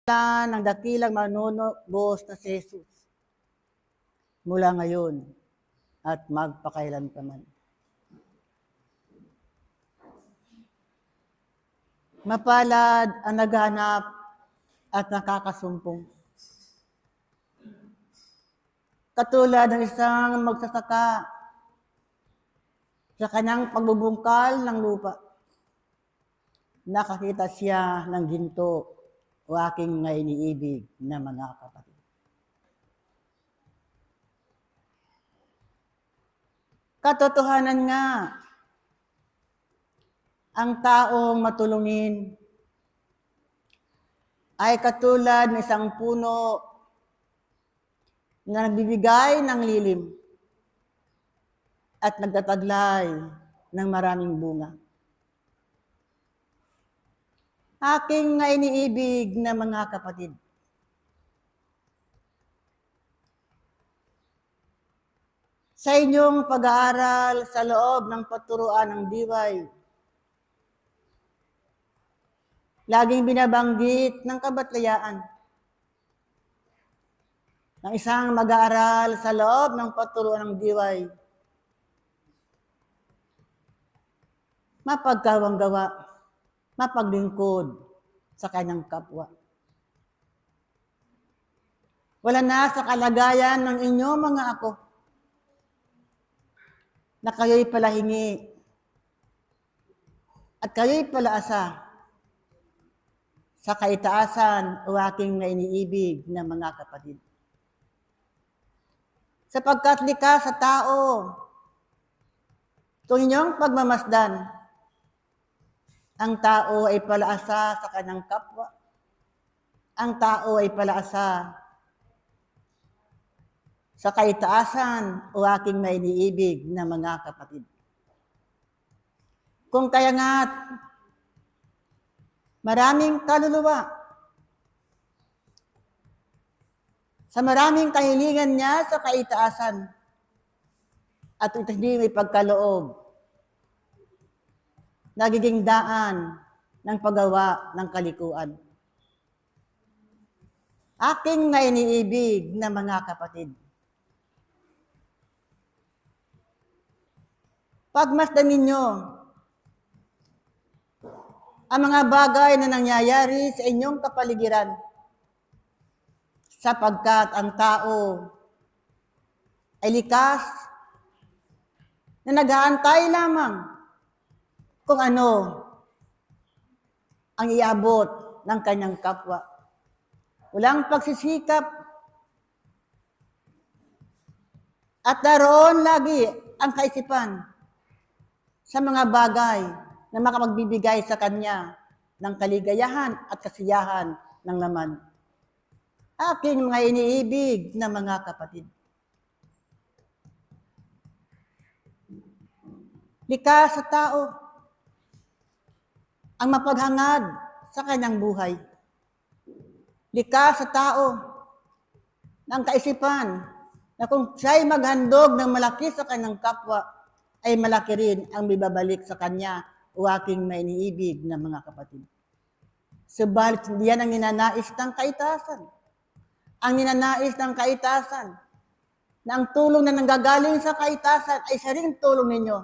ng dakilang manunubos na si Jesus mula ngayon at magpakailanman. Mapalad ang naghanap at nakakasumpong. Katulad ng isang magsasaka sa kanyang pagbubungkal ng lupa, nakakita siya ng ginto o aking mga iniibig na mga kapatid. Katotohanan nga, ang taong matulungin ay katulad ng isang puno na nagbibigay ng lilim at nagtataglay ng maraming bunga. Aking nga iniibig na mga kapatid, sa inyong pag-aaral sa loob ng paturuan ng diway, laging binabanggit ng kabatlayaan ng isang mag-aaral sa loob ng paturuan ng diway, mapagkawang-gawa, mapaglingkod sa kanyang kapwa. Wala na sa kalagayan ng inyong mga ako na kayo'y palahingi at kayo'y palaasa sa kaitaasan o aking na iniibig na mga kapatid. Sapagkat likas sa tao, kung inyong pagmamasdan, ang tao ay palaasa sa kanyang kapwa. Ang tao ay palaasa sa kaitaasan o aking may iniibig na mga kapatid. Kung kaya nga't maraming kaluluwa, sa maraming kahilingan niya sa kaitaasan, at ito hindi may pagkaloob, nagiging daan ng paggawa ng kalikuan. Aking na iniibig na mga kapatid, pagmasdan ninyo ang mga bagay na nangyayari sa inyong kapaligiran, sapagkat ang tao ay likas na nag-aantay lamang kung ano ang iabot ng kanyang kapwa. Walang pagsisikap at naroon lagi ang kaisipan sa mga bagay na makapagbibigay sa kanya ng kaligayahan at kasiyahan ng laman. Aking mga iniibig na mga kapatid, likas sa tao ang mapaghangad sa kanyang buhay. Likas sa tao ng kaisipan na kung siya'y maghandog ng malaki sa kanyang kapwa, ay malaki rin ang bibabalik sa kanya o aking may iniibig na mga kapatid. Subalit yan ang ninanais ng kaitasan. Ang ninanais ng kaitasan na ang tulong na nanggagaling sa kaitasan ay siya rin tulong ninyo.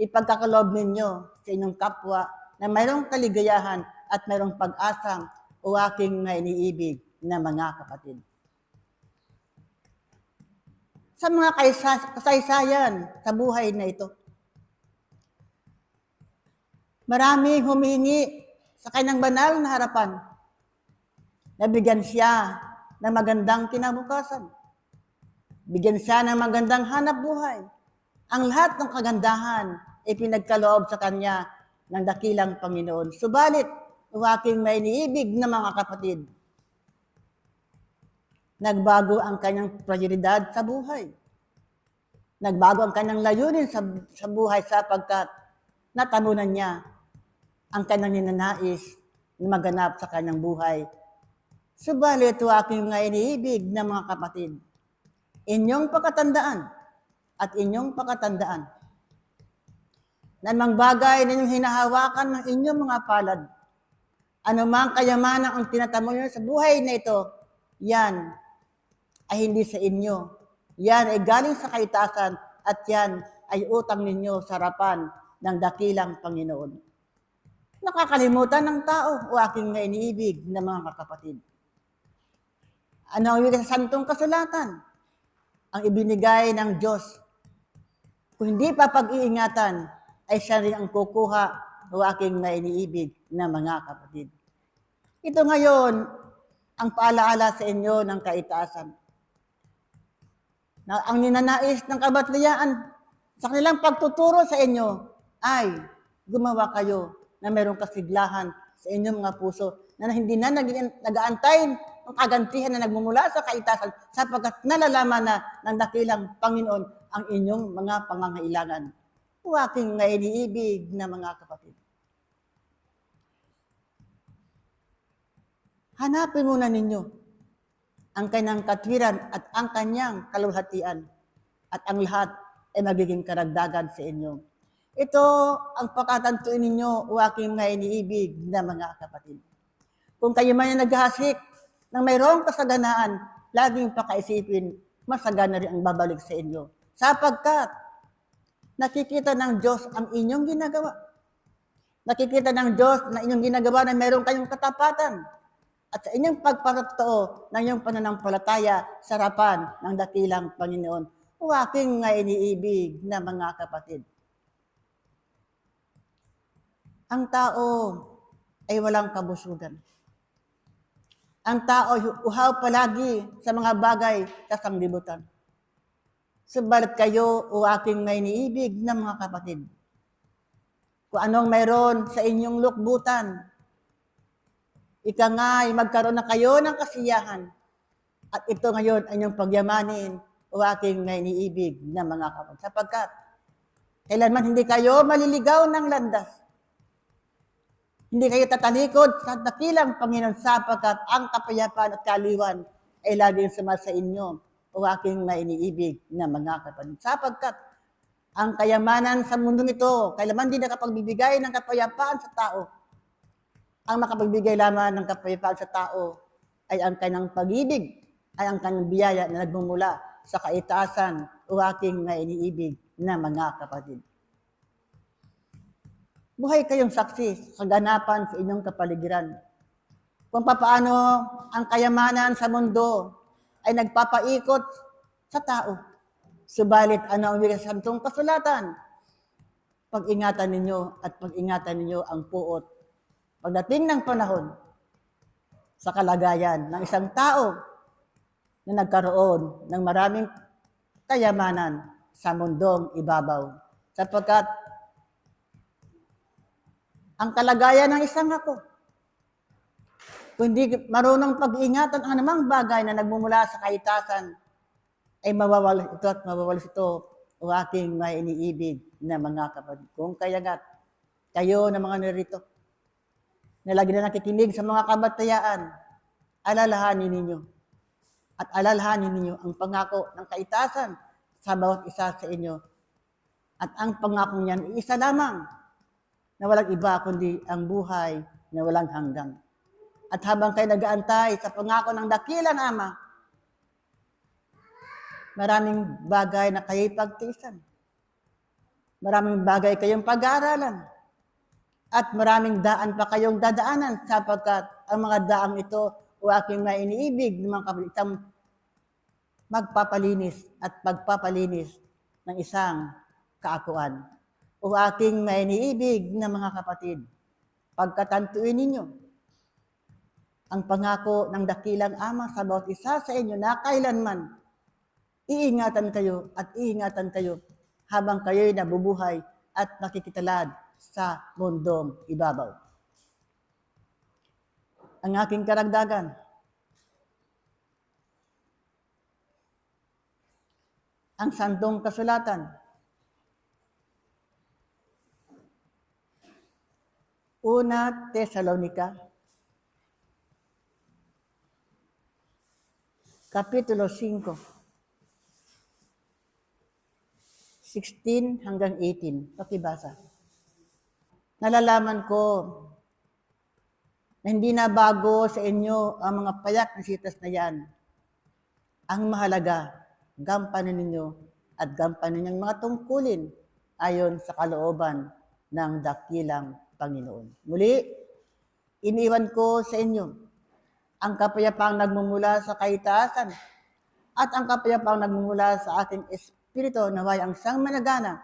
Ipagkakaloob ninyo sa inyong kapwa na mayroong kaligayahan at mayroong pag-asang o aking may iniibig na mga kapatid. Sa mga kasaysayan sa buhay na ito, maraming humihingi sa kanyang banal na harapan. Nabigyan siya ng magandang kinabukasan. Bigyan siya ng magandang hanap buhay. Ang lahat ng kagandahan ay pinagkaloob sa kanya ng dakilang Panginoon. Subalit, o aking may iniibig na mga kapatid, nagbago ang kanyang prioridad sa buhay. Nagbago ang kanyang layunin sa buhay sapagkat natabunan niya ang kanyang ninanais na maganap sa kanyang buhay. Subalit, o aking mga iniibig na mga kapatid, inyong pakatandaan at inyong pakatandaan na mang bagay na inyong hinahawakan ng inyong mga palad Ano mang kayamanan ang tinatamo nyo sa buhay na ito, yan ay hindi sa inyo. Yan ay galing sa kaitasan at yan ay utang ninyo sa harapan ng dakilang Panginoon. Nakakalimutan ng tao o aking nga iniibig na mga kapatid. Ano ang ibig sa santong kasulatan? Ang ibinigay ng Diyos. Kung hindi pa pag-iingatan, ay siya rin ang kukuha o aking nga iniibig na mga kapatid. Ito ngayon ang paalaala sa inyo ng kaitaasan. Na ang ninanais ng kabatliyaan sa kanilang pagtuturo sa inyo ay gumawa kayo na mayroong kasiglahan sa inyong mga puso na hindi na nag-aantay ng kagantihan na nagmumula sa kaitasan sapagkat nalalaman na ng dakilang Panginoon ang inyong mga pangangailangan. O aking nga iniibig na mga kapatid. Hanapin muna ninyo ang kanyang katwiran at ang kanyang kaluwalhatian at ang lahat ay magiging karagdagan sa inyo. Ito ang pakatantuin ninyo o aking nga iniibig na mga kapatid. Kung kayo man ay naghahasik ng mayroong kasaganaan, laging pakaisipin, masagana rin ang babalik sa inyo. Sapagkat nakikita ng Diyos ang inyong ginagawa. Nakikita ng Diyos na inyong ginagawa na mayroong kayong katapatan. At sa inyong pagparatoo ng iyong pananampalataya sa harapan ng dakilang Panginoon, o aking nga iniibig na mga kapatid. Ang tao ay walang kabusugan. Ang tao ay uhaw palagi sa mga bagay sa sanglibutan. Subalit kayo, o aking nga iniibig na mga kapatid, kung anong mayroon sa inyong lukbutan, ika nga ay magkaroon na kayo ng kasiyahan. At ito ngayon ay inyong pagyamanin o aking nga iniibig na mga kapatid. Sapagkat kailanman hindi kayo maliligaw ng landas. Hindi kayo tatalikod sa dakilang Panginoon sapagkat ang kapayapaan at kaliwan ay laging sumasa inyo o aking nga iniibig na mga kapatid. Sapagkat ang kayamanan sa mundong ito, kailanman din nakapagbibigay ng kapayapaan sa tao. Ang makapagbigay lamang ng kapayapaan sa tao ay ang kanyang pag-ibig, ay ang kanyang biyaya na nagmumula sa kaitaasan o aking nga iniibig na mga kapatid. Buhay kayong saksi sa kaganapan sa inyong kapaligiran. Kung paano ang kayamanan sa mundo ay nagpapaikot sa tao. Subalit ano ang ibig sa santong kasulatan? Pag-ingatan ninyo at pag-ingatan ninyo ang puot. Pagdating ng panahon sa kalagayan ng isang tao na nagkaroon ng maraming kayamanan sa mundong ibabaw. Sapagkat ang kalagayan ng isang ako, kung hindi marunong pag-ingatan ang anumang bagay na nagmumula sa kaitasan, ay mawawalis ito at mawawalis ito o aking may iniibig na mga kapatid. Kung kaya't kayo na mga narito, na lagi na nakikinig sa mga kabatayaan, alalahanin ninyo. At alalahanin ninyo ang pangako ng kaitasan sa bawat isa sa inyo. At ang pangako niyan ay isa lamang na walang iba kundi ang buhay na walang hanggan. At habang kayo nag-aantay sa pangako ng dakilang Ama, maraming bagay na kayo'y pagtiisan. Maraming bagay kayong pag-aaralan. At maraming daan pa kayong dadaanan sapagkat ang mga daang ito o aking na iniibig ng mga kapatid, magpapalinis at pagpapalinis ng isang kaakuan. O aking na iniibig ng mga kapatid, pagkatantuin ninyo ang pangako ng dakilang Ama sa bawat isa sa inyo na kailanman iingatan kayo at iingatan kayo habang kayo'y nabubuhay at nakikitalad sa mundong ibabaw. Ang aking karagdagan, ang santong kasulatan, Una Tesalonica, Kapitulo 5, 16 hanggang 18. Pakibasa. Nalalaman ko na hindi na bago sa inyo ang mga payak na sitas na yan. Ang mahalaga, gampanan ninyo at gampanan ninyong mga tungkulin ayon sa kalooban ng dakilang Panginoon. Muli, iniwan ko sa inyo ang kapayapaang nagmumula sa kaitaasan at ang kapayapaang nagmumula sa aking espiritu naway ang siyang managana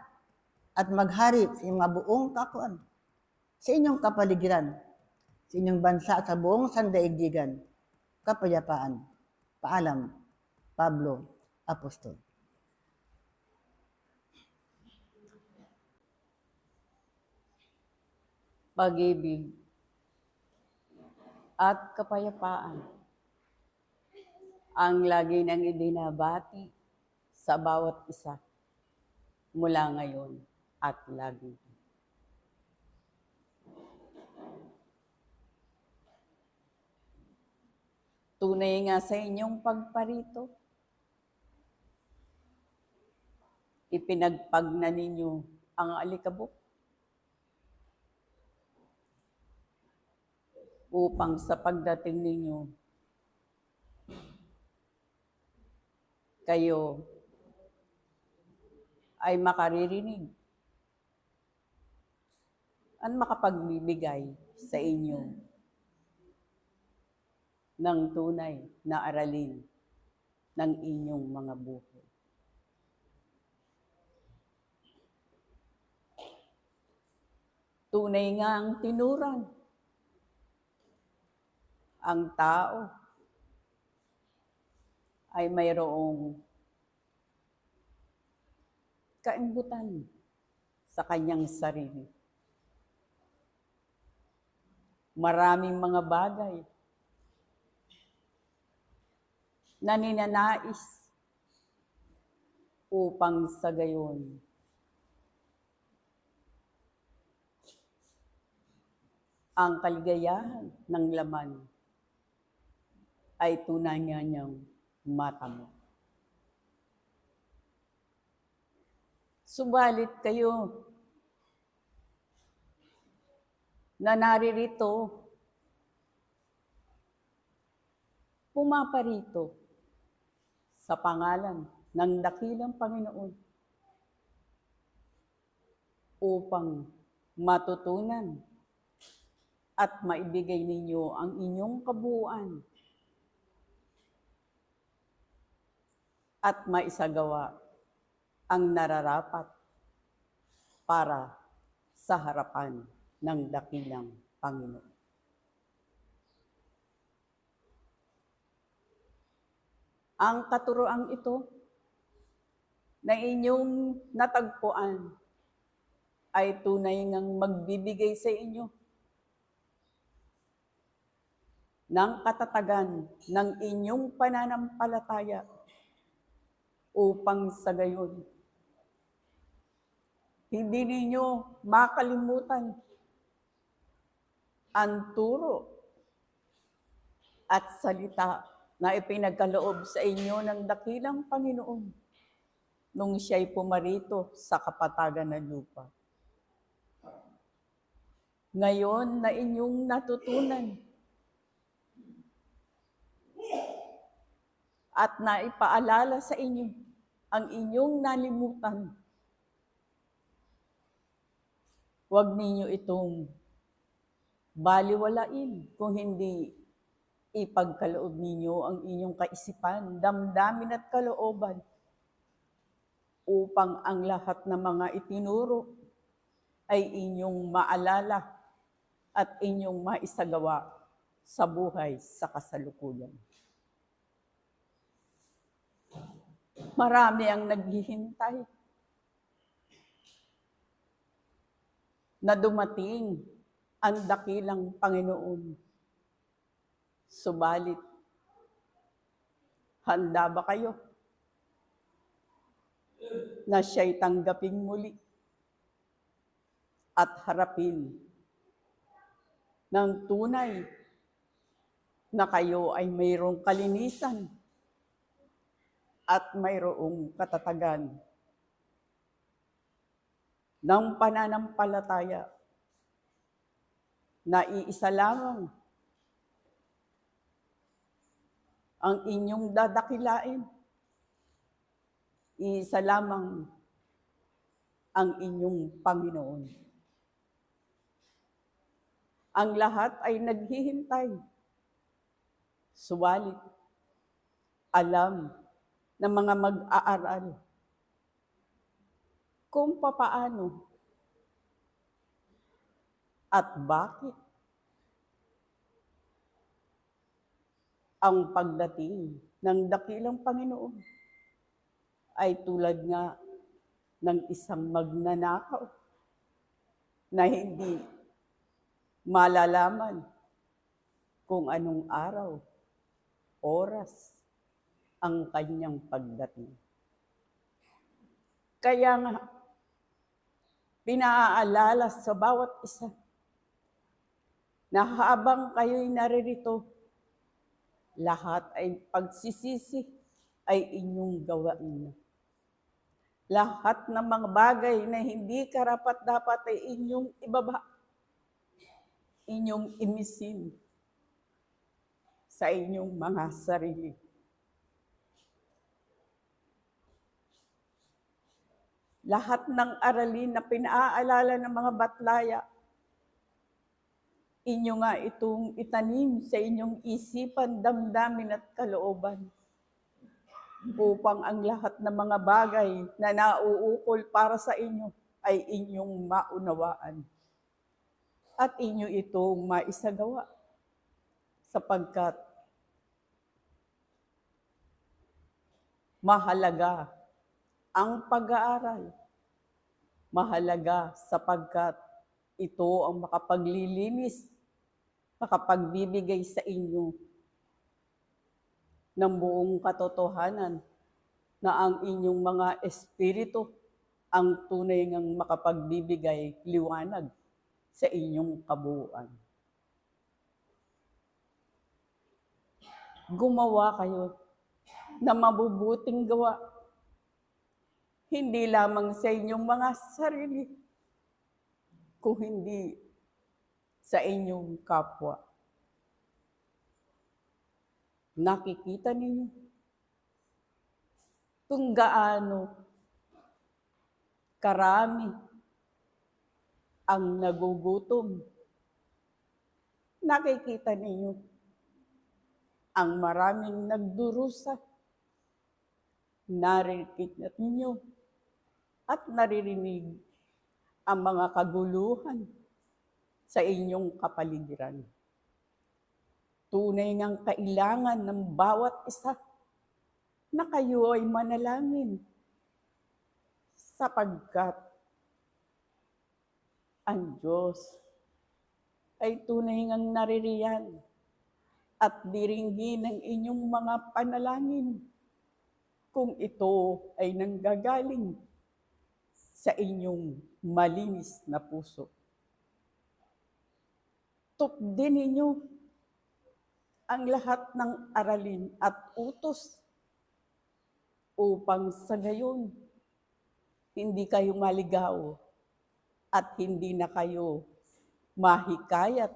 at maghari sa inyong mga buong kakuan, sa inyong kapaligiran, sa inyong bansa at sa buong sandaigdigan. Kapayapaan. Paalam, Pablo, Apostol. Pag-ibig at kapayapaan ang lagi nang ibinabati sa bawat isa mula ngayon at lagi. Tunay nga sa inyong pagparito, ipinagpag na ninyo ang alikabok upang sa pagdating ninyo, kayo ay makaririnig at makapagbibigay sa inyo ng tunay na aralin ng inyong mga buhay. Tunay nga ang tinuran. Ang tao ay mayroong kaimbutan sa kanyang sarili. Maraming mga bagay na ninanais upang sa gayon ang kaligayahan ng laman ay tunay nga niyang matamo. Subalit kayo na naririto, pumaparito sa pangalan ng dakilang Panginoon upang matutunan at maibigay ninyo ang inyong kabuuan at maisagawa ang nararapat para sa harapan ng dakilang Panginoon. Ang katuroang ito na inyong natagpuan ay tunay ngang magbibigay sa inyo ng katatagan ng inyong pananampalataya upang sa gayon hindi ninyo makalimutan ang turo at salita na ipinagkaloob sa inyo ng dakilang Panginoon nung siya'y pumarito sa kapatagan ng lupa. Ngayon na inyong natutunan at naipaalala sa inyo ang inyong nalimutan, huwag ninyo itong baliwalain kung hindi ipagkaloob ninyo ang inyong kaisipan, damdamin at kalooban upang ang lahat ng mga itinuro ay inyong maalala at inyong maisagawa sa buhay sa kasalukuyan. Marami ang naghihintay na dumating ang dakilang Panginoon. Subalit, handa ba kayo na siya'y tanggaping muli at harapin ng tunay na kayo ay mayroong kalinisan at mayroong katatagan ng pananampalataya na iisa lamang ang inyong dadakilain. Isa lamang ang inyong Panginoon. Ang lahat ay naghihintay. Subalit, alam ng mga mag-aaral kung papaano at bakit ang pagdating ng dakilang Panginoon ay tulad nga ng isang magnanakaw na hindi malalaman kung anong araw, oras ang kanyang pagdating. Kaya nga, pinaalala sa bawat isa na habang kayo'y naririto, lahat ay pagsisisi ay inyong gawain. Lahat ng mga bagay na hindi karapat-dapat ay inyong ibaba, inyong imisin sa inyong mga sarili. Lahat ng aralin na pinaalala ng mga batlaya, inyo nga itong itanim sa inyong isipan, damdamin at kalooban upang ang lahat ng mga bagay na nauukol para sa inyo ay inyong maunawaan at inyo itong maisagawa sapagkat mahalaga ang pag-aaral. Mahalaga sapagkat ito ang makapaglilinis, makapagbibigay sa inyo ng buong katotohanan na ang inyong mga espiritu ang tunay ngang makapagbibigay liwanag sa inyong kabuuan. Gumawa kayo na mabubuting gawa, hindi lamang sa inyong mga sarili, kung hindi sa inyong kapwa. Nakikita ninyo kung gaano karami ang nagugutom. Nakikita ninyo ang maraming nagdurusa. Naririnig ninyo at naririnig ang mga kaguluhan sa inyong kapaligiran. Tunay ngang kailangan ng bawat isa na kayo ay manalangin sapagkat ang Diyos ay tunay ngang naririyan at diringgin ng inyong mga panalangin kung ito ay nanggagaling sa inyong malinis na puso. Tupdin ninyo ang lahat ng aralin at utos upang sa gayon hindi kayo maligaw at hindi na kayo mahikayat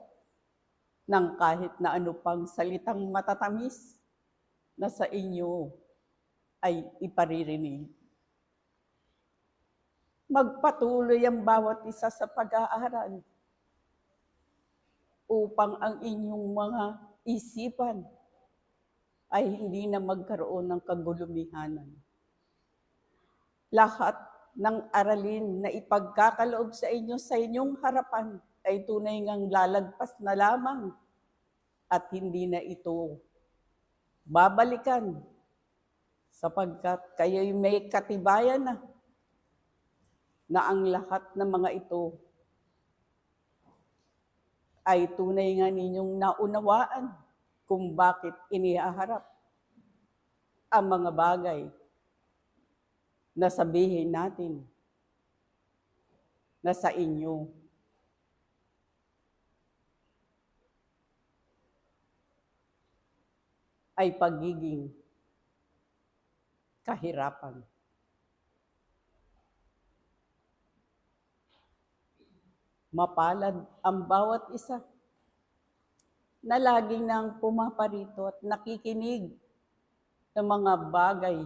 ng kahit na ano pang salitang matatamis na sa inyo ay iparirinig. Magpatuloy ang bawat isa sa pag-aaral upang ang inyong mga isipan ay hindi na magkaroon ng kagulumihanan. Lahat ng aralin na ipagkakaloob sa inyo sa inyong harapan ay tunay ngang lalagpas na lamang at hindi na ito babalikan sapagkat kayo'y may katibayan na ang lahat ng mga ito ay tunay nga ninyong naunawaan kung bakit inihaharap ang mga bagay na sabihin natin na sa inyo ay pagiging kahirapan. Mapalad ang bawat isa na laging nang pumaparito at nakikinig ng mga bagay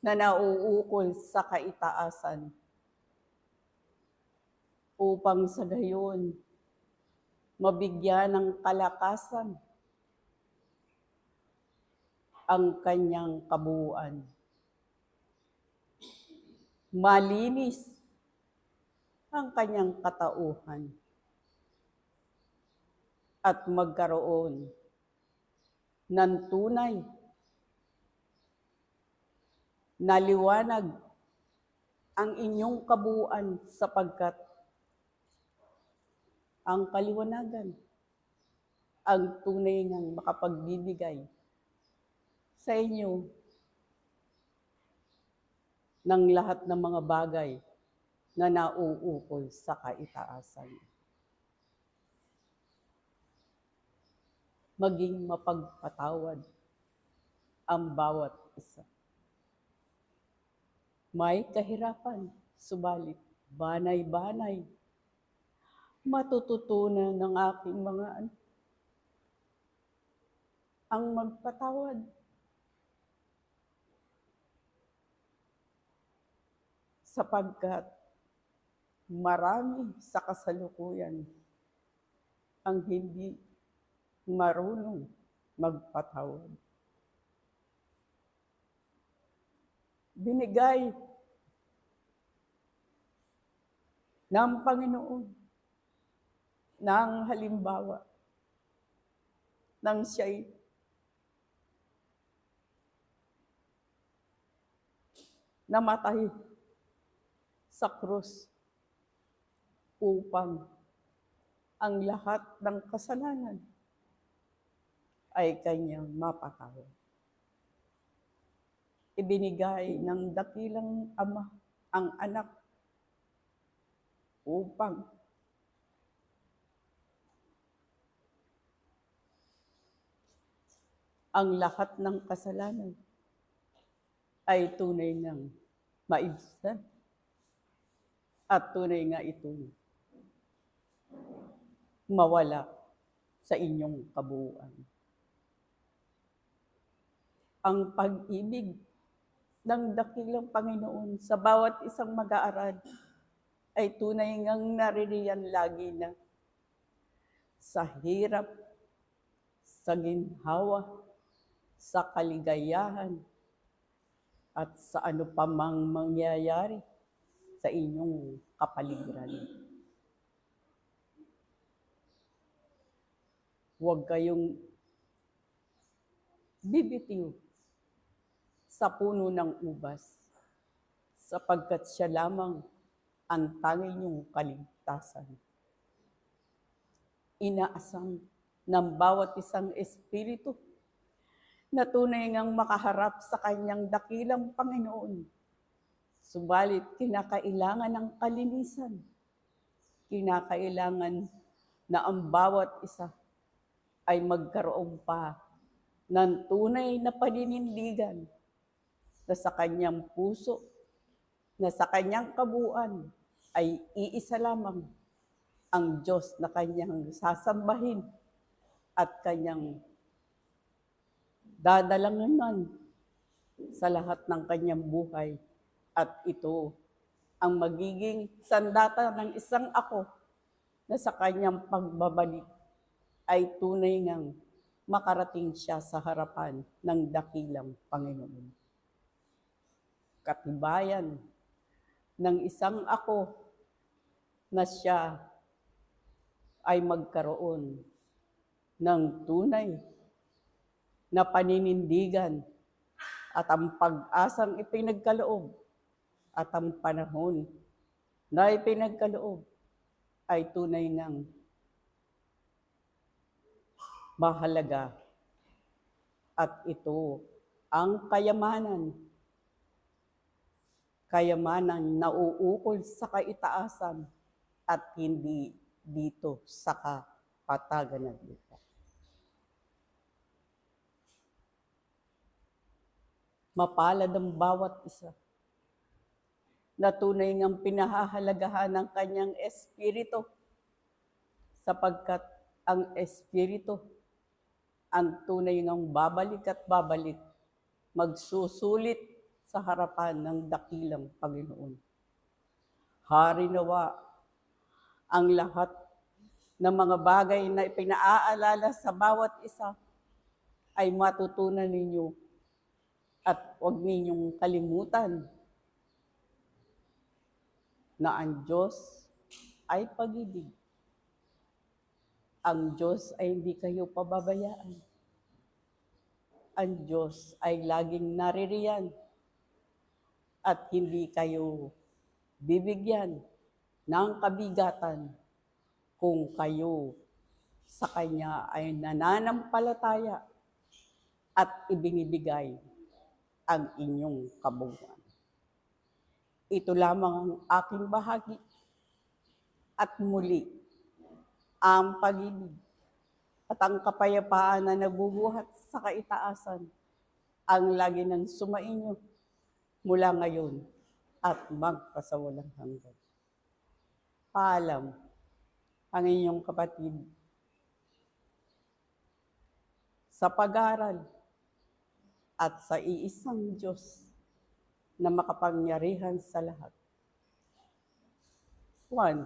na nauukol sa kaitaasan upang sa gayon mabigyan ng kalakasan ang kanyang kabuuan. Malinis ang kanyang katauhan at magkaroon ng tunay na liwanag ang inyong kabuuan sapagkat ang kaliwanagan ang tunay ngang makapagbibigay sa inyo ng lahat ng mga bagay na nauukol sa kaitaasan. Maging mapagpatawad ang bawat isa. May kahirapan, subalit banay-banay matututunan ng aking mga anak ang magpatawad. Sapagkat marami sa kasalukuyan ang hindi marunong magpatawad. Binigay ng Panginoon ng halimbawa nang siya'y namatay sa krus upang ang lahat ng kasalanan ay kanyang mapatawad. Ibinigay ng dakilang Ama ang anak upang ang lahat ng kasalanan ay tunay ngang maibsan at tunay nga itong mawala sa inyong kabuuan. Ang pag-ibig ng dakilang Panginoon sa bawat isang mag-aaral ay tunay ngang naririyan lagi na sa hirap, sa ginhawa, sa kaligayahan, at sa ano pa mang mangyayari sa inyong kapaligiran. Huwag kayong bibitiw sa puno ng ubas, sapagkat siya lamang ang tanging niyong kaligtasan. Inaasam ng bawat isang espiritu na tunay ngang makaharap sa kanyang dakilang Panginoon. Subalit, kinakailangan ng kalinisan. Kinakailangan na ang bawat isa ay magkaroon pa ng tunay na paninindigan na sa kanyang puso, na sa kanyang kabuuan ay iisa lamang ang Diyos na kanyang sasambahin at kanyang dadalanganan sa lahat ng kanyang buhay. At ito ang magiging sandata ng isang ako na sa kanyang pagbabalik ay tunay ngang makarating siya sa harapan ng dakilang Panginoon. Katibayan ng isang ako na siya ay magkaroon ng tunay na paninindigan at ang pag-asang ipinagkaloob at ang panahon na ipinagkaloob ay tunay ngang mahalaga. At ito ang kayamanan nauukol sa kaitaasan at hindi dito sa kapatagan ng lupa. Mapalad ang bawat isa na tunay ngang pinahahalagahan ng kanyang espiritu, sapagkat ang espiritu ang tunay ngang babalik at babalik magsusulit sa harapan ng dakilang Panginoon. Hari nawa ang lahat ng mga bagay na ipinaaalala sa bawat isa ay matutunan ninyo at huwag ninyong kalimutan na ang Diyos ay pag-ibig. Ang Diyos ay hindi kayo pababayaan. Ang Diyos ay laging naririyan at hindi kayo bibigyan ng kabigatan kung kayo sa Kanya ay nananampalataya at ibinibigay ang inyong kabungan. Ito lamang ang aking bahagi at muli ang pag-ibig at ang kapayapaan na nabubuhat sa kaitaasan ang lagi nang sumainyo mula ngayon at magpasawalang hanggan. Paalam, ang inyong kapatid, sa pag-aaral at sa iisang Diyos na makapangyarihan sa lahat. Juan.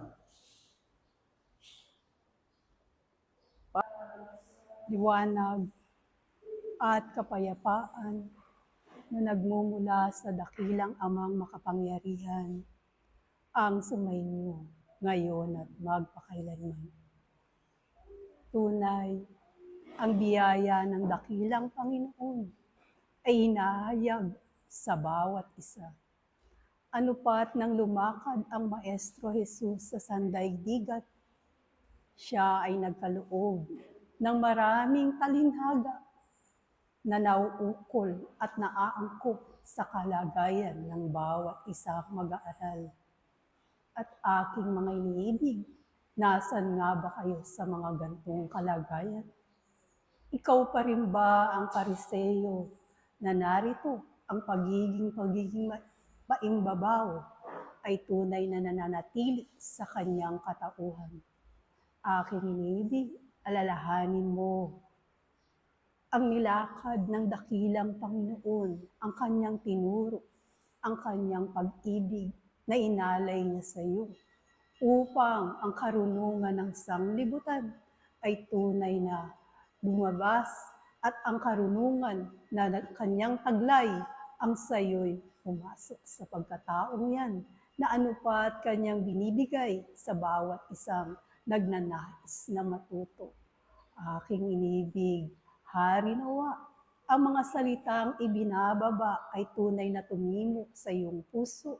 Liwanag at kapayapaan na nagmumula sa dakilang Amang makapangyarihan ang sumainyo ngayon at magpakailanman. Tunay, ang biyaya ng dakilang Panginoon ay hinahayag sa bawat isa. Ano pat nang lumakad ang Maestro Jesus sa sandaigdigan, siya ay nagkaloob ng maraming talinhaga na nauukol at naaangkop sa kalagayan ng bawat isang mag-aaral. At aking mga iniibig, nasan nga ba kayo sa mga gantong kalagayan? Ikaw pa rin ba ang Pariseyo na narito ang pagiging paimbabaw ay tunay na nananatili sa kanyang katauhan? Aking iniibig, alalahanin mo ang nilakad ng dakilang Panginoon, ang kanyang tinuro, ang kanyang pag-ibig na inalay niya sa iyo upang ang karunungan ng sanglibutan ay tunay na lumabas at ang karunungan na kanyang taglay ang sayo'y pumasok sa pagkataong yan na anupat kanyang binibigay sa bawat isang nagnanais na matuto. Aking inibig, Hari nawa, ang mga salitang ibinababa ay tunay na tumimo sa iyong puso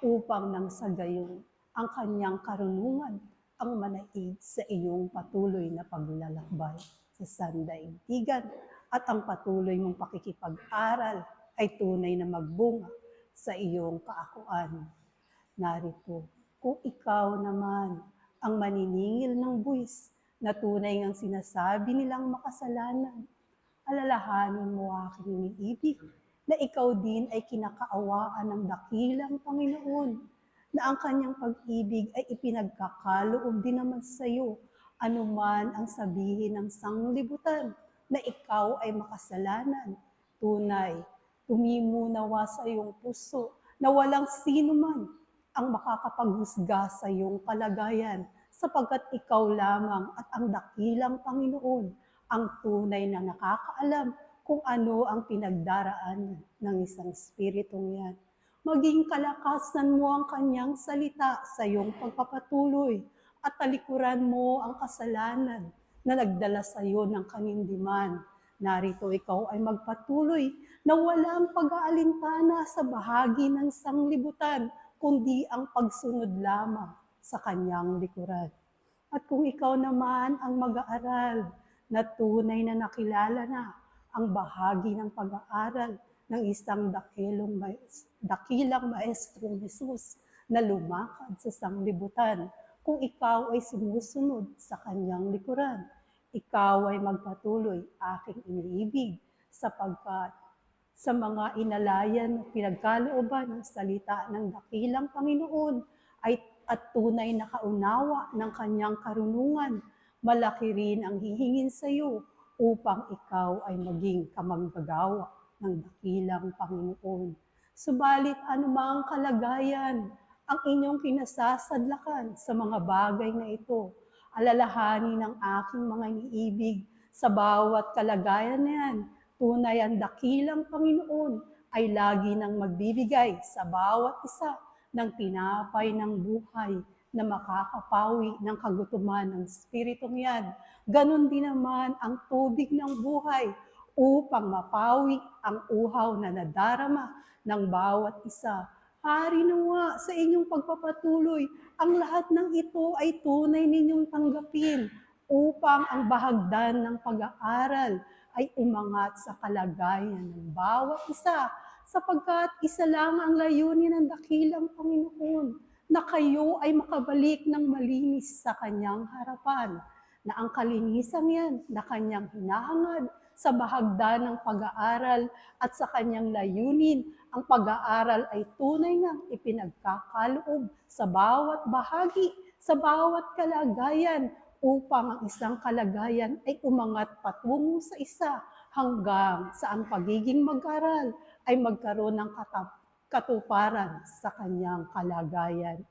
upang nang sa gayon ang kanyang karunungan ang manaig sa iyong patuloy na paglalakbay sa sandaigdigan at ang patuloy mong pakikipag-aral ay tunay na magbunga sa iyong kaakuan. Narito, kung ikaw naman ang maniningil ng buwis na tunay ngang sinasabi nilang makasalanan, alalahanin mo aking iniibig na ikaw din ay kinakaawaan ng dakilang Panginoon, na ang kanyang pag-ibig ay ipinagkakaloob din naman sa iyo, anuman ang sabihin ng sanglibutan na ikaw ay makasalanan. Tunay, tumimo nawa sa iyong puso na walang sino man ang makakapaghusga sa iyong kalagayan, sapagkat ikaw lamang at ang dakilang Panginoon ang tunay na nakakaalam kung ano ang pinagdaraanan ng isang espiritong yan. Maging kalakasan mo ang kanyang salita sa iyong pagpapatuloy at talikuran mo ang kasalanan na nagdala sa iyo ng kanindiman. Narito ikaw ay magpatuloy na walang pag-aalintana sa bahagi ng sanglibutan, kundi ang pagsunod lamang sa kanyang likuran. At kung ikaw naman ang mag-aaral na tunay na nakilala na ang bahagi ng pag-aaral ng isang dakilang maestrong Jesus na lumakad sa sanglibutan, kung ikaw ay sumusunod sa kanyang likuran, ikaw ay magpatuloy, aking iniibig, sapagkat sa mga inalayan na pinagkalooban ng salita ng dakilang Panginoon ay at tunay na kaunawa ng kanyang karunungan, malaki rin ang hihingin sa iyo upang ikaw ay maging kamanggagawa ng dakilang Panginoon. Subalit anumang kalagayan ang inyong kinasasadlakan sa mga bagay na ito, alalahanin ng aking mga iniibig sa bawat kalagayan na yan. Tunay ang dakilang Panginoon ay lagi nang magbibigay sa bawat isa ng tinapay ng buhay na makakapawi ng kagutuman ng Espiritong yan. Ganon din naman ang tubig ng buhay upang mapawi ang uhaw na nadarama ng bawat isa. Hari nawa sa inyong pagpapatuloy, ang lahat ng ito ay tunay ninyong tanggapin upang ang bahagdan ng pag-aaral ay umangat sa kalagayan ng bawat isa, sapagkat isa lang ang layunin ng dakilang Panginoon, na kayo ay makabalik ng malinis sa kanyang harapan, na ang kalinisan yan na kanyang hinahangad sa bahagdan ng pag-aaral at sa kanyang layunin, ang pag-aaral ay tunay ngang ipinagkakaloob sa bawat bahagi, sa bawat kalagayan, upang ang isang kalagayan ay umangat patungo sa isa hanggang sa ang pagiging mag-aral ay magkaroon ng katuparan sa kanyang kalagayan.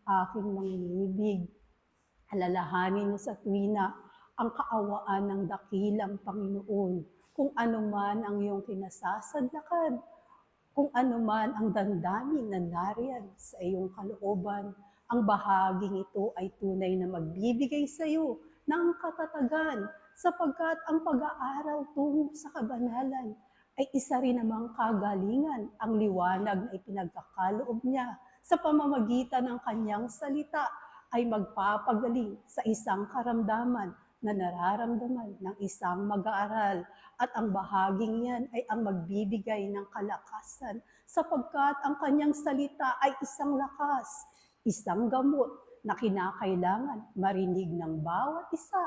Aking mga inibig, alalahanin niyo sa tuwina ang kaawaan ng dakilang Panginoon. Kung ano man ang iyong kinasasadlakan, kung ano man ang damdamin na nariyan sa iyong kalooban, ang bahaging ito ay tunay na magbibigay sa iyo ng katatagan, sapagkat ang pag-aaral tungo sa kabanalan ay isa rin namang kagalingan, ang liwanag na ipinagkakaloob niya sa pamamagitan ng kanyang salita ay magpapagaling sa isang karamdaman na nararamdaman ng isang mag-aaral, at ang bahaging yan ay ang magbibigay ng kalakasan, sapagkat ang kanyang salita ay isang lakas, isang gamot na kinakailangan marinig ng bawat isa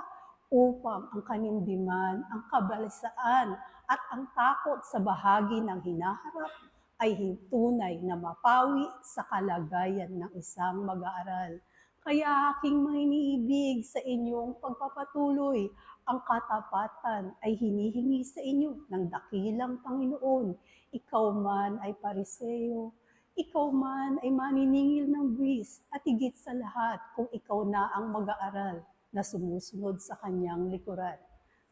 upang ang kanimdiman, ang kabalisaan at ang takot sa bahagi ng hinaharap ay tunay na mapawi sa kalagayan ng isang mag-aaral. Kaya aking mga iniibig sa inyong pagpapatuloy, ang katapatan ay hinihingi sa inyo ng dakilang Panginoon. Ikaw man ay pariseo, ikaw man ay maniningil ng buwis, at higit sa lahat kung ikaw na ang mag-aaral na sumusunod sa kanyang likuran.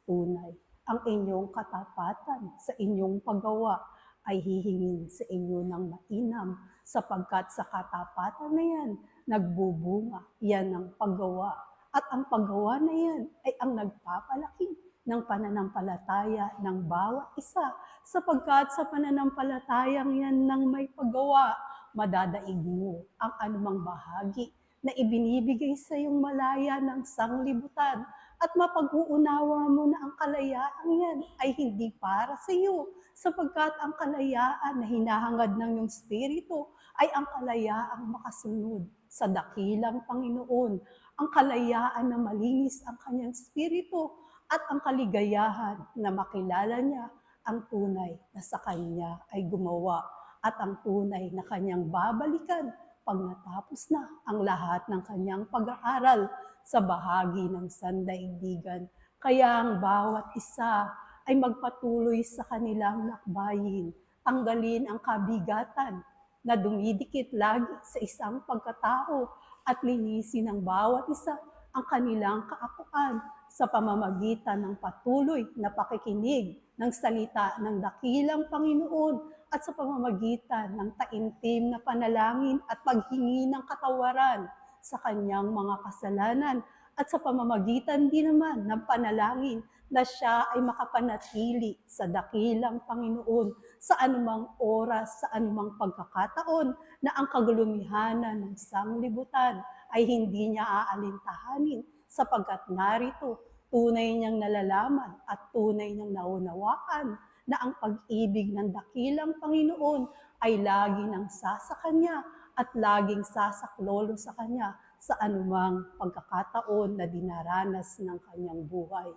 Tunay, ang inyong katapatan sa inyong paggawa ay hihingin sa inyo ng mainam, sapagkat sa katapatan na yan, nagbubunga yan ng paggawa. At ang paggawa na yan ay ang nagpapalaki ng pananampalataya ng bawat isa, sapagkat sa pananampalatayang yan ng may paggawa, madadaig mo ang anumang bahagi na ibinibigay sa iyong malaya ng sanglibutan, at mapag-uunawa mo na ang kalayaan yan ay hindi para sa iyo, sapagkat ang kalayaan na hinahangad ng iyong spirito ay ang kalayaang makasunod sa dakilang Panginoon, ang kalayaan na malinis ang kanyang spirito, at ang kaligayahan na makilala niya ang tunay na sa kanya ay gumawa, at ang tunay na kanyang babalikan pag natapos na ang lahat ng kanyang pag-aaral sa bahagi ng sandaigdigan. Kaya ang bawat isa ay magpatuloy sa kanilang lakbayin, tanggalin ang kabigatan na dumidikit lagi sa isang pagkatao, at linisin ng bawat isa ang kanilang kaakuan sa pamamagitan ng patuloy na pakikinig ng salita ng dakilang Panginoon, at sa pamamagitan ng taimtim na panalangin at paghingi ng katawaran sa kanyang mga kasalanan, at sa pamamagitan din naman ng panalangin na siya ay makapanatili sa dakilang Panginoon sa anumang oras, sa anumang pagkakataon na ang kagulumihanan ng sanglibutan ay hindi niya aalintahanin, sapagkat narito tunay niyang nalalaman at tunay niyang naunawaan na ang pag-ibig ng dakilang Panginoon ay lagi nang sasakanya at laging sasaklolo sa kanya sa anumang pagkakataon na dinaranas ng kanyang buhay.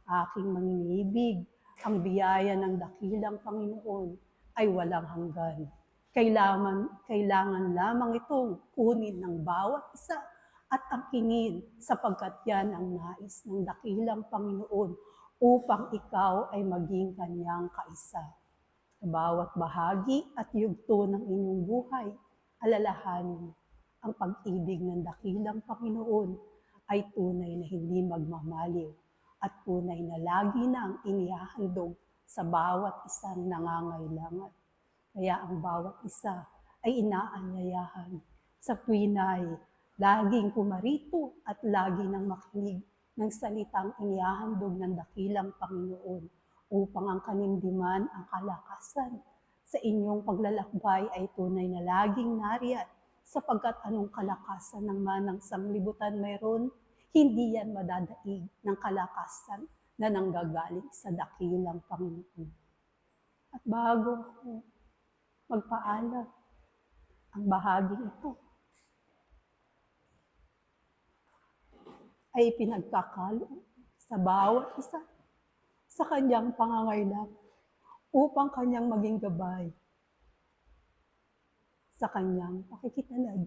Aking manginibig, ang biyaya ng dakilang Panginoon ay walang hanggan. Kailangan lamang itong kunin ng bawat isa at angkinin, sapagkat yan ang nais ng dakilang Panginoon upang ikaw ay maging kanyang kaisa. Sa bawat bahagi at yugto ng inyong buhay, alalahanin ang pag-ibig ng dakilang Panginoon ay tunay na hindi magmamaliw at tunay na lagi nang inihahandog sa bawat isang nangangailangan. Kaya ang bawat isa ay inaanyayahan sa tuwinay, laging pumarito at lagi nang makinig ng salitang inihahandog ng dakilang Panginoon upang ang kanimdiman, ang kalakasan sa inyong paglalakbay ay tunay na laging nariyan sapagkat anong kalakasan ng manang sanglibutan mayroon, hindi yan madadaig ng kalakasan na nanggagaling sa dakilang Panginoon. At bago ako magpaalam, ang bahaging ito ay pinagkakalo sa bawat isa sa kanyang pangangailangan upang kanyang maging gabay sa kanyang pakikitunad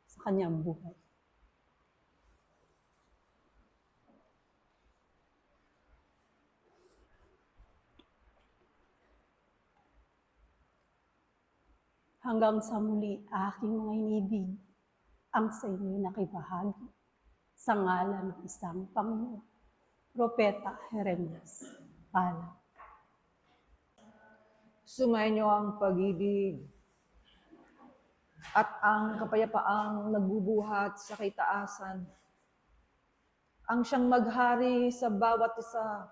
sa kanyang buhay. Hanggang sa muli, aking mga inibig, ang sa inyo'y nakibahagi sa ngalan ng isang Panginoon, Propeta Jeremias. Paalam. Sumainyo ang pag-ibig at ang kapayapaang nagbubuhat sa kaitaasan, ang siyang maghari sa bawat isa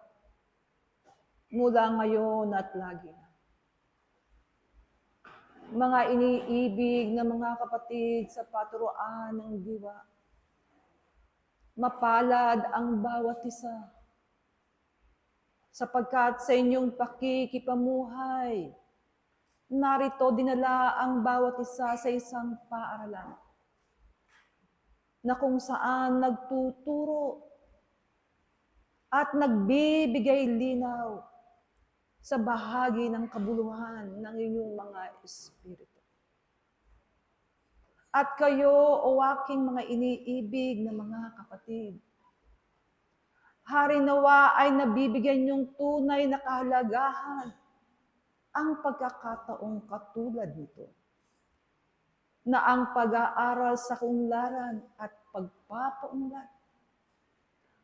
mula ngayon at lagi. Mga iniibig na mga kapatid sa paturuan ng diwa, mapalad ang bawat isa sapagkat sa inyong pakikipamuhay, narito dinala ang bawat isa sa isang paaralan na kung saan nagtuturo at nagbibigay linaw sa bahagi ng kabuluhan ng inyong mga espiritu. At kayo, o aking mga iniibig na mga kapatid, hari nawa ay nabibigyan niyong tunay na kahalagahan ang pagkakataong katulad nito, na ang pag-aaral sa kaunlaran at pagpapaunlad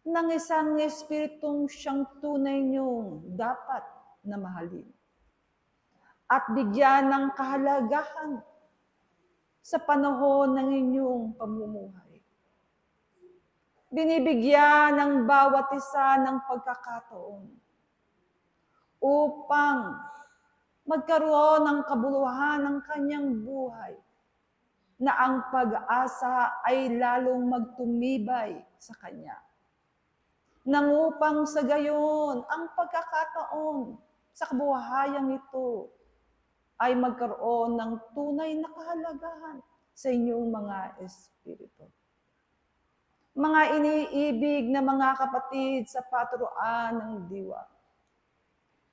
ng isang espiritong siyang tunay niyong dapat na mahalin at bigyan ng kahalagahan sa panahon ng inyong pamumuhay. Binibigyan ng bawat isa ng pagkakataon upang magkaroon ng kabuluhan ng kanyang buhay, na ang pag-asa ay lalong magtumibay sa kanya. Nang upang sa gayon, ang pagkakataon sa kabuhayang ito ay magkaroon ng tunay na kahalagahan sa inyong mga espiritu. Mga iniibig na mga kapatid sa paturuan ng diwa,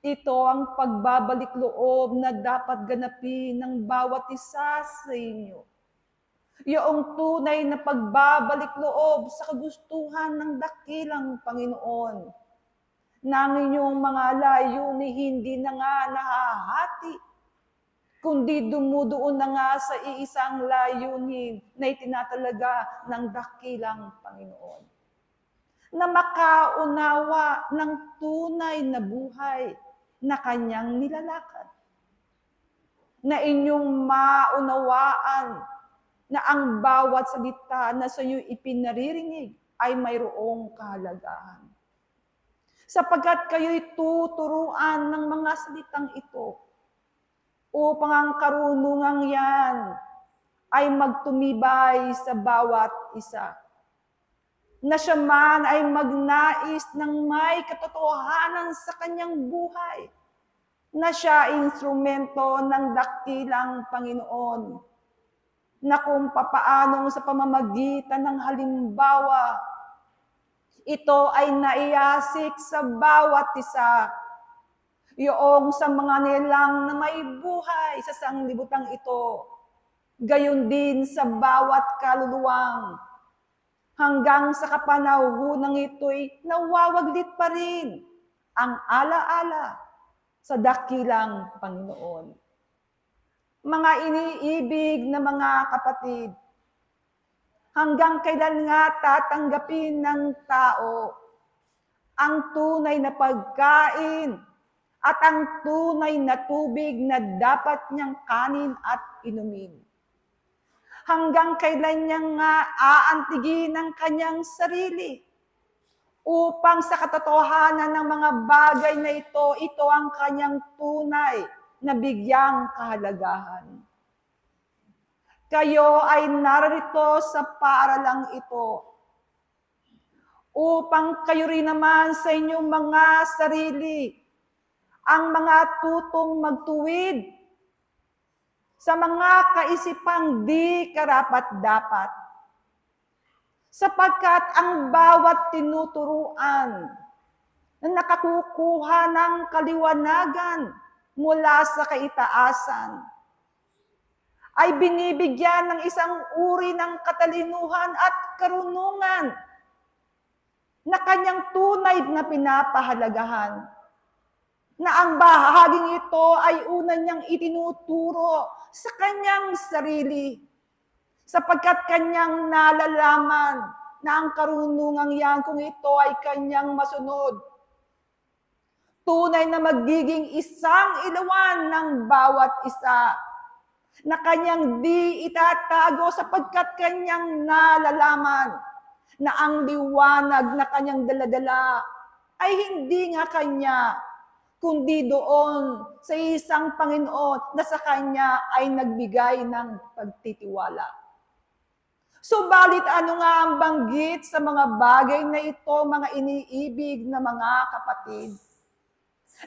ito ang pagbabalik loob na dapat ganapin ng bawat isa sa inyo. Yung tunay na pagbabalik loob sa kagustuhan ng dakilang Panginoon, na ang inyong mga layunin hindi na nga nahahati, kundi dumudoon na nga sa iisang layunin na itinatalaga ng dakilang Panginoon. Na makaunawa ng tunay na buhay na kanyang nilalakad. Na inyong maunawaan na ang bawat salita na sa iyo ipinaririnig ay mayroong kahalagahan. Sapagkat kayo'y tuturuan ng mga salitang ito upang ang karunungang yan ay magtumibay sa bawat isa. Na siya man ay magnais ng may katotohanan sa kanyang buhay, na siya instrumento ng dakilang Panginoon, na kung papaanong sa pamamagitan ng halimbawa, ito ay naiyasik sa bawat isa, yung sa mga nilang na may buhay sa sanglibutang ito, gayon din sa bawat kaluluwang, hanggang sa kapanahunan ito'y nawawaglit pa rin ang alaala sa dakilang Panginoon. Mga iniibig na mga kapatid, hanggang kailan nga tatanggapin ng tao ang tunay na pagkain at ang tunay na tubig na dapat niyang kanin at inumin? Hanggang kailan niya nga aantigin ang kanyang sarili upang sa katotohanan ng mga bagay na ito ang kanyang tunay na bigyang kahalagahan. Kayo ay narito sa paaralang ito upang kayo rin naman sa inyong mga sarili ang mga tutong magtuwid sa mga kaisipang di karapat-dapat. Sapagkat ang bawat tinuturuan na nakakukuha ng kaliwanagan mula sa kaitaasan ay binibigyan ng isang uri ng katalinuhan at karunungan na kanyang tunay na pinapahalagahan, na ang bahaging ito ay una niyang itinuturo sa kanyang sarili, sapagkat kanyang nalalaman na ang karunungang yan kung ito ay kanyang masunod, tunay na magiging isang ilawan ng bawat isa, na kanyang di itatago sapagkat kanyang nalalaman na ang liwanag na kanyang daladala ay hindi nga kanya, kundi doon sa isang Panginoon na sa kanya ay nagbigay ng pagtitiwala. Subalit ano nga ang banggit sa mga bagay na ito, mga iniibig na mga kapatid?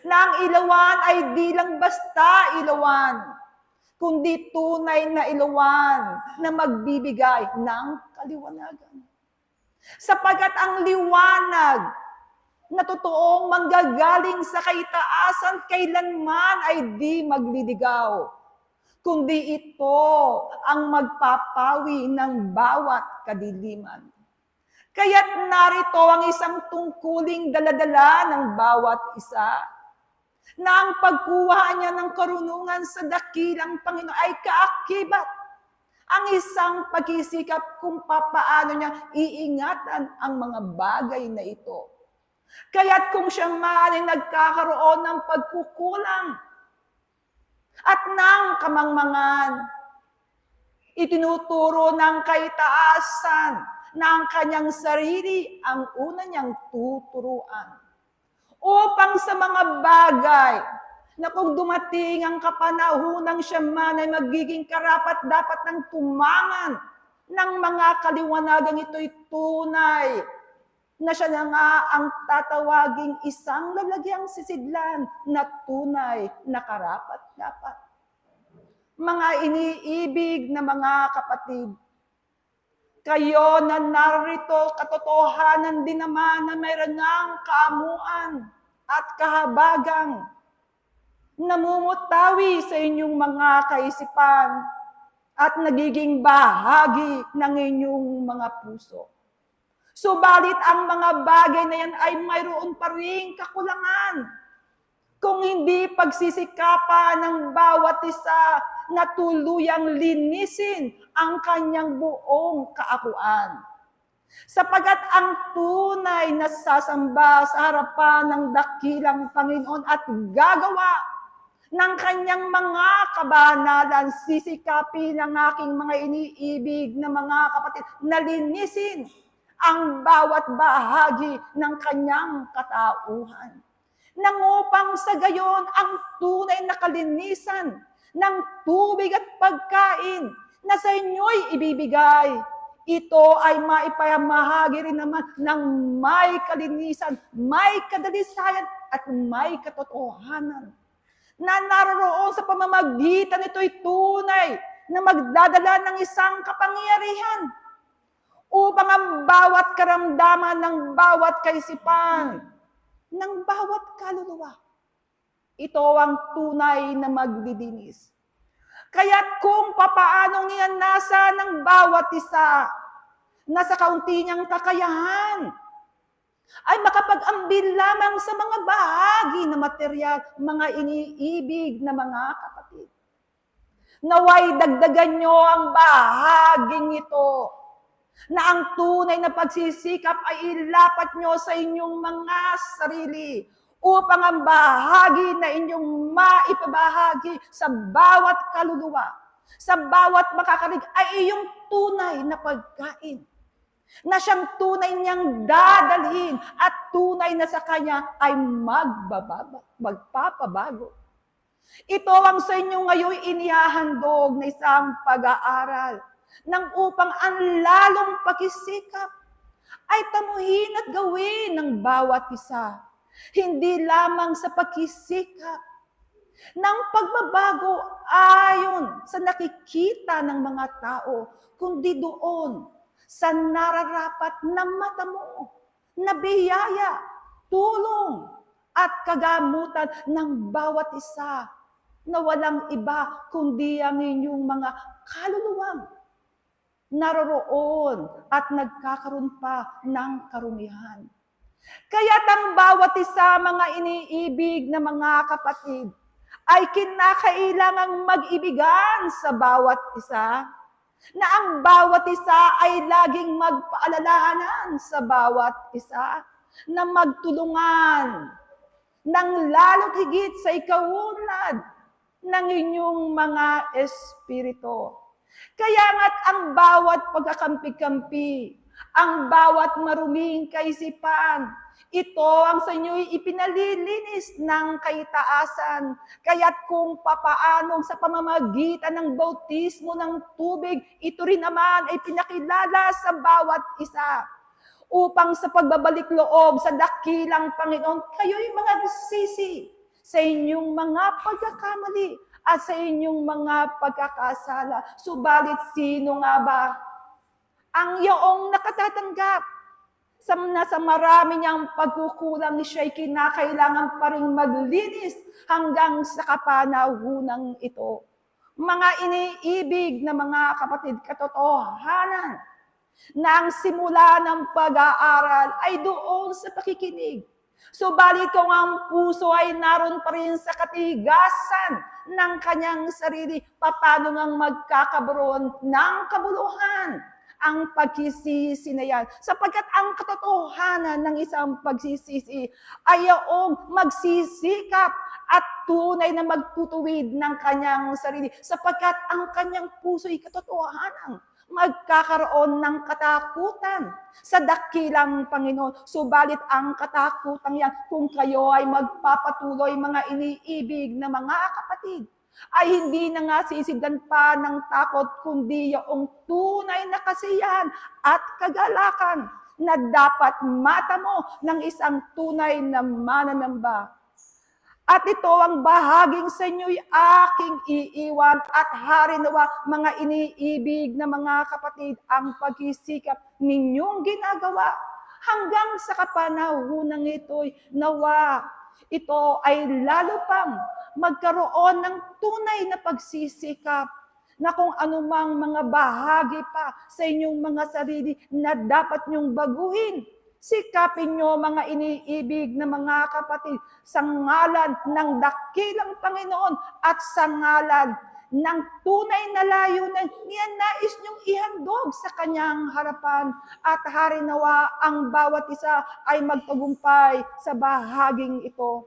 Na ang ilawan ay di lang basta ilawan, kundi tunay na ilawan na magbibigay ng kaliwanagan. Sapagkat ang liwanag na totoong manggagaling sa kaitaasan kailanman ay di magliligaw, kundi ito ang magpapawi ng bawat kadiliman. Kaya't narito ang isang tungkuling daladala ng bawat isa, na ang pagkuha niya ng karunungan sa dakilang Panginoon ay kaakibat ang isang pagsisikap kung papaano niya iingatan ang mga bagay na ito. Kaya't kung siya man ay nagkakaroon ng pagkukulang at ng kamangmangan, itinuturo ng kaitaasan ng kanyang sarili ang una niyang tuturuan. Upang sa mga bagay na kung dumating ang kapanahunang siya man ay magiging karapat-dapat ng tumangan ng mga kaliwanagang ito'y tunay na siya na nga ang tatawaging isang lalagyang sisidlan na tunay na karapat-dapat. Mga iniibig na mga kapatid, kayo na narito katotohanan din naman na mayroon ng kaamuan at kahabagang namumutawi sa inyong mga kaisipan at nagiging bahagi ng inyong mga puso. Subalit ang mga bagay na yan ay mayroon pa ring kakulangan, kung hindi pagsisikapan ng bawat isa na tuluyang linisin ang kanyang buong kaakuan. Sapagat ang tunay na sasamba sa harapan ng dakilang Panginoon at gagawa ng kanyang mga kabanalan, sisikapin ng aking mga iniibig na mga kapatid na linisin ang bawat bahagi ng kanyang katauhan. Nang upang sa gayon ang tunay na kalinisan ng tubig at pagkain na sa inyo'y ibibigay, ito ay maipamahagi rin naman ng may kalinisan, may kadalisayan at may katotohanan na naroon sa pamamagitan nito'y tunay na magdadala ng isang kapangyarihan upang ang bawat karamdaman ng bawat kaisipan, ng bawat kaluluwa, ito ang tunay na maglilinis. Kaya't kung papaanong ninanasa ng bawat isa na sa kaunti niyang kakayahan ay makapag-ambil lamang sa mga bahagi na material, mga iniibig na mga kapatid. Naway dagdagan nyo ang bahaging ito, na ang tunay na pagsisikap ay ilapat nyo sa inyong mga sarili, upang ang bahagi na inyong maipabahagi sa bawat kaluluwa, sa bawat makakarig ay iyong tunay na pagkain, na siyang tunay niyang dadalhin at tunay na sa kanya ay magpapabago. Ito ang sa inyo ngayon inihahandog na isang pag-aaral nang upang ang lalong pakisikap ay tamuhin at gawin ng bawat isa. Hindi lamang sa pakisikap ng pagbabago ayon sa nakikita ng mga tao, kundi doon sa nararapat na mata mo, na biyaya, tulong, at kagamutan ng bawat isa, na walang iba kundi ang inyong mga kaluluwang naroroon at nagkakaroon pa ng karumihan. Kaya't ang bawat isa, mga iniibig na mga kapatid, ay kinakailangang mag-ibigan sa bawat isa, na ang bawat isa ay laging magpaalalahanan sa bawat isa, na magtulungan ng lalo't higit sa ikaunlad ng inyong mga espiritu. Kaya nga't ang bawat pagkakampi-kampi, ang bawat maruming kaisipan, ito ang sa inyo'y ipinalilinis ng kaitaasan. Kaya't kung papaanong sa pamamagitan ng bautismo ng tubig, ito rin naman ay pinakilala sa bawat isa. Upang sa pagbabalik loob sa dakilang Panginoon, kayo'y mga sisi sa inyong mga pagkakamali at sa inyong mga pagkakasala. Subalit sino nga ba ang iyong nakatatanggap sa marami niyang pagkukulang, siya'y kinakailangan pa rin maglinis hanggang sa kapanahunan ito. Mga iniibig na mga kapatid, katotohanan na ang simula ng pag-aaral ay doon sa pakikinig. Subalit kung ang puso ay naroon pa rin sa katigasan ng kanyang sarili, paano ngang magkakaroon ng kabuluhan ang pagsisisi na yan? Sapagkat ang katotohanan ng isang pagsisisi ay yung magsisikap at tunay na magtutuwid ng kanyang sarili. Sapagkat ang kanyang puso ay katotohanan, magkakaroon ng katakutan sa dakilang Panginoon. Subalit ang katakutan yan, kung kayo ay magpapatuloy, mga iniibig na mga kapatid, ay hindi na nga sisigdan pa ng takot, kundi yung tunay na kasiyahan at kagalakan na dapat mata mo ng isang tunay na mananamba. At ito ang bahaging sa inyo'y aking iiwan at harinawa, mga iniibig na mga kapatid, ang pagsisikap ninyong ginagawa hanggang sa kapanahunan ito'y nawa. Ito ay lalo pang magkaroon ng tunay na pagsisikap na kung anumang mga bahagi pa sa inyong mga sarili na dapat nyong baguhin, sikapin nyo, mga iniibig na mga kapatid, sa ngalan ng dakilang Panginoon at sa ngalan ng tunay na layunan niya nais nyong ihandog sa kanyang harapan, at harinawa ang bawat isa ay magtagumpay sa bahaging ito.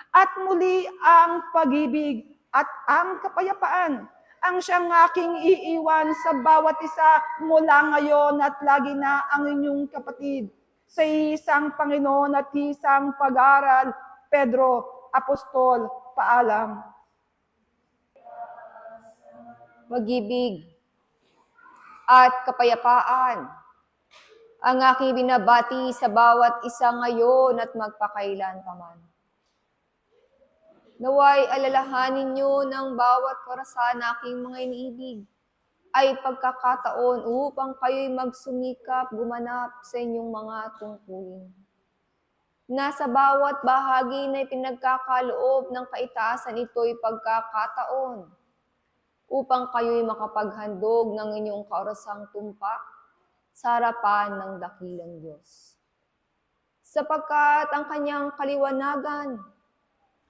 At muli ang pag-ibig at ang kapayapaan ang siyang aking iiwan sa bawat isa mula ngayon at lagi na, ang inyong kapatid sa isang Panginoon at isang pag-aaral, Pedro, Apostol. Paalam. Pag-ibig at kapayapaan ang aking binabati sa bawat isa ngayon at magpakailan paman. Naway alalahanin niyo ng bawat karasan na aking mga iniibig ay pagkakataon upang kayo'y magsumikap, gumanap sa inyong mga tungkulin. Nasa bawat bahagi na ipinagkakaloob ng kaitaasan, ito'y pagkakataon upang kayo'y makapaghandog ng inyong kaorasang tumpak sa harapan ng dakilang Diyos. sapagkat ang kanyang kaliwanagan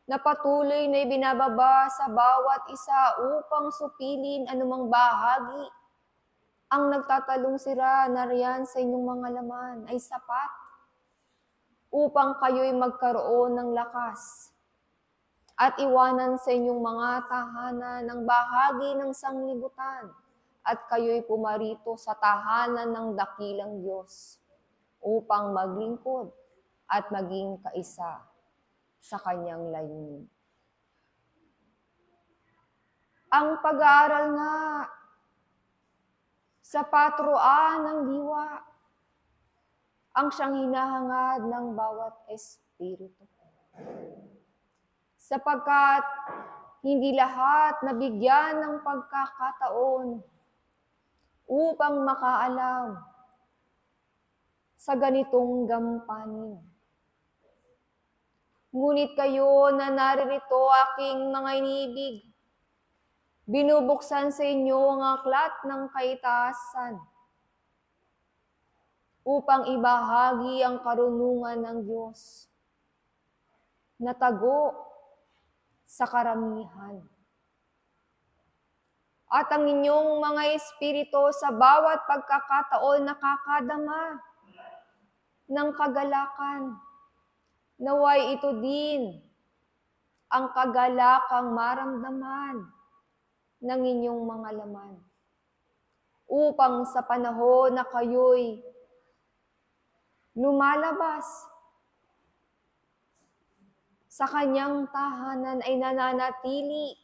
na patuloy na ibinababa sa bawat isa upang supilin anumang bahagi ang nagtatalong sira na riyan sa inyong mga laman ay sapat upang kayo'y magkaroon ng lakas at iwanan sa inyong mga tahanan ng bahagi ng sanglibutan at kayo'y pumarito sa tahanan ng dakilang Diyos upang maglingkod at maging kaisa sa kanyang layunin. Ang pag-aaral nga sa patruan ng diwa ang siyang hinahangad ng bawat espiritu. Sapagkat hindi lahat nabigyan ng pagkakataon upang makaalam sa ganitong gampanin. Ngunit kayo na naririto, aking mga iniibig, binubuksan sa inyo ang aklat ng kaitaasan upang ibahagi ang karunungan ng Diyos na tago sa karamihan. At ang inyong mga espiritu sa bawat pagkakataon nakakadama ng kagalakan. Naway ito din ang kagalakang maramdaman ng inyong mga laman. Upang sa panahon na kayo'y lumalabas sa kanyang tahanan ay nananatili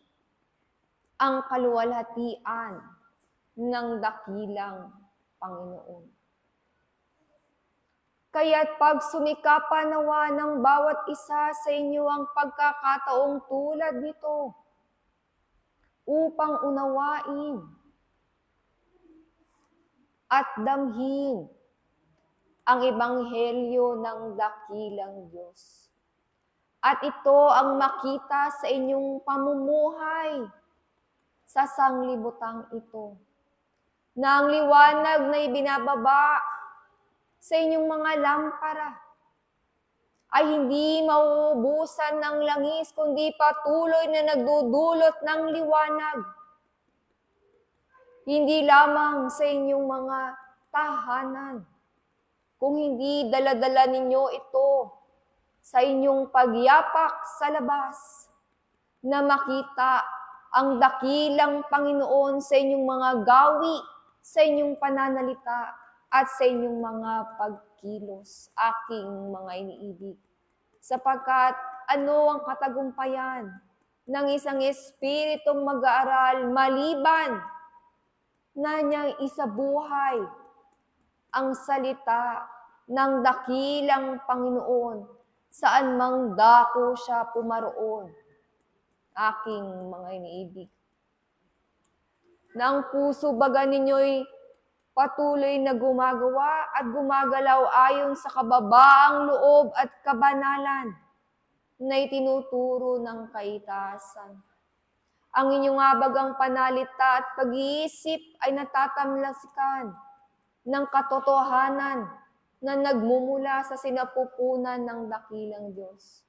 ang kaluwalhatian ng dakilang Panginoon. Kaya't pag sumikapan nawa ng bawat isa sa inyo ang pagkakataong tulad nito upang unawain at damhin ang ebanghelyo ng dakilang Diyos. At ito ang makita sa inyong pamumuhay sa sanglibutang ito, na ang liwanag na ibinababa sa inyong mga lampara ay hindi mauubusan ng langis, kundi patuloy na nagdudulot ng liwanag. Hindi lamang sa inyong mga tahanan, kung hindi dala-dala ninyo ito sa inyong pagyapak sa labas, na makita ang dakilang Panginoon sa inyong mga gawi, sa inyong pananalita, at sa inyong mga pagkilos, aking mga iniibig. Sapagkat ano ang katagumpayan ng isang espiritong mag-aaral maliban na niyang isabuhay ang salita ng dakilang Panginoon saan mang dako siya pumaroon, aking mga iniibig. Na ang puso baga ninyo'y patuloy na gumagawa at gumagalaw ayon sa kababaang loob at kabanalan na itinuturo ng kaitaasan. Ang inyong abagang panalita at pag-iisip ay natatamlasikan ng katotohanan na nagmumula sa sinapupunan ng dakilang Diyos.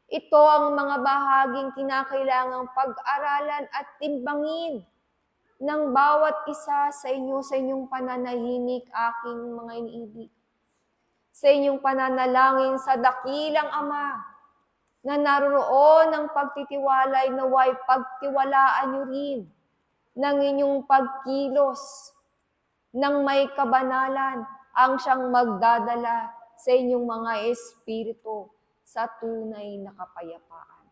Ito ang mga bahaging kinakailangang pag-aralan at timbangin ng bawat isa sa inyo sa inyong pananahimik, aking mga iniibig. Sa inyong pananalangin sa dakilang Ama na naroon ng pagtitiwalay, naway pagtiwalaan nyo rin ng inyong pagkilos ng may kabanalan ang siyang magdadala sa inyong mga espiritu sa tunay na kapayapaan.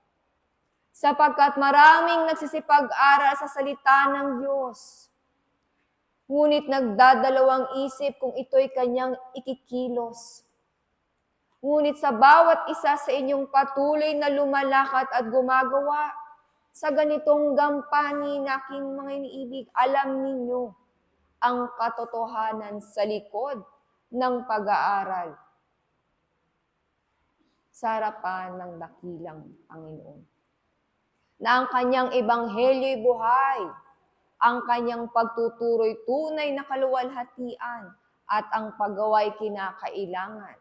Sapagkat maraming nagsisipag-aral sa salita ng Diyos, ngunit nagdadalawang isip kung ito'y kanyang ikikilos. Ngunit sa bawat isa sa inyong patuloy na lumalakad at gumagawa sa ganitong gampanin, aking mga iniibig, alam ninyo ang katotohanan sa likod ng pag-aaral sa harapan ng dakilang Panginoon. Na ang kanyang ebanghelyo'y buhay, ang kanyang pagtuturo'y tunay na kaluwalhatian, at ang paggawa'y kinakailangan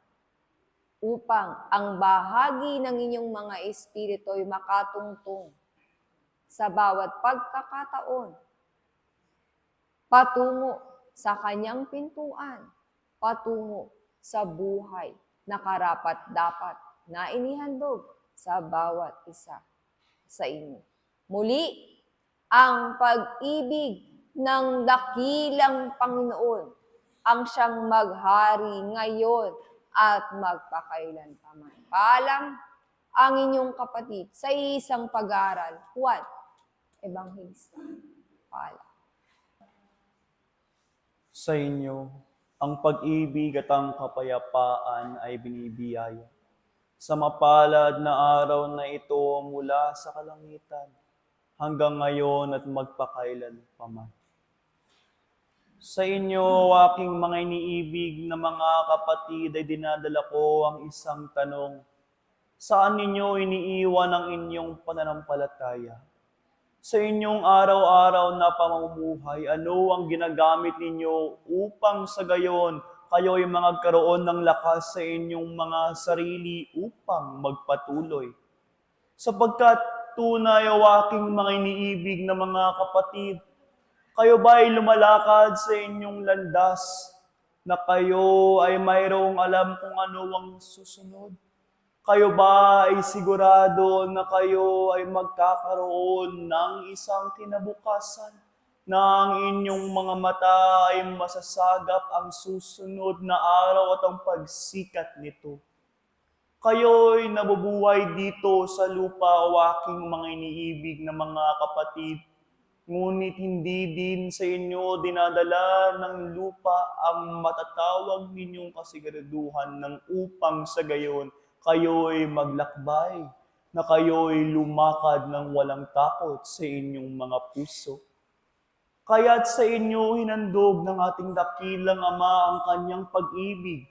upang ang bahagi ng inyong mga espiritu ay makatungtong sa bawat pagkakataon patungo sa kanyang pintuan, patungo sa buhay na karapat-dapat na inihandog sa bawat isa sa inyo. Muli, ang pag-ibig ng dakilang Panginoon ang siyang maghari ngayon at magpakailanpaman. Paalam ang inyong kapatid sa isang pag-aaral, Juan Evangelista. Paalam. Sa inyo, ang pag-ibig at ang kapayapaan ay binibiyaya. Sa mapalad na araw na ito mula sa kalangitan, hanggang ngayon at magpakailan pa man. Sa inyo, aking mga iniibig na mga kapatid, ay dinadala ko ang isang tanong. Saan ninyo iniiwan ang inyong pananampalataya? Sa inyong araw-araw na pamumuhay, ano ang ginagamit ninyo upang sa gayon kayo'y magkaroon ng lakas sa inyong mga sarili upang magpatuloy? Sapagkat tunay o aking mga iniibig na mga kapatid, kayo ba ay lumalakad sa inyong landas na kayo ay mayroong alam kung ano ang susunod? Kayo ba ay sigurado na kayo ay magkakaroon ng isang kinabukasan na ang inyong mga mata ay masasagap ang susunod na araw at ang pagsikat nito? Kayo'y nabubuhay dito sa lupa o aking mga iniibig na mga kapatid, ngunit hindi din sa inyo dinadala ng lupa ang matatawag ninyong kasiguraduhan ng upang sa gayon kayo'y maglakbay, na kayo'y lumakad ng walang takot sa inyong mga puso. Kaya't sa inyo hinandog ng ating dakilang Ama ang kanyang pag-ibig.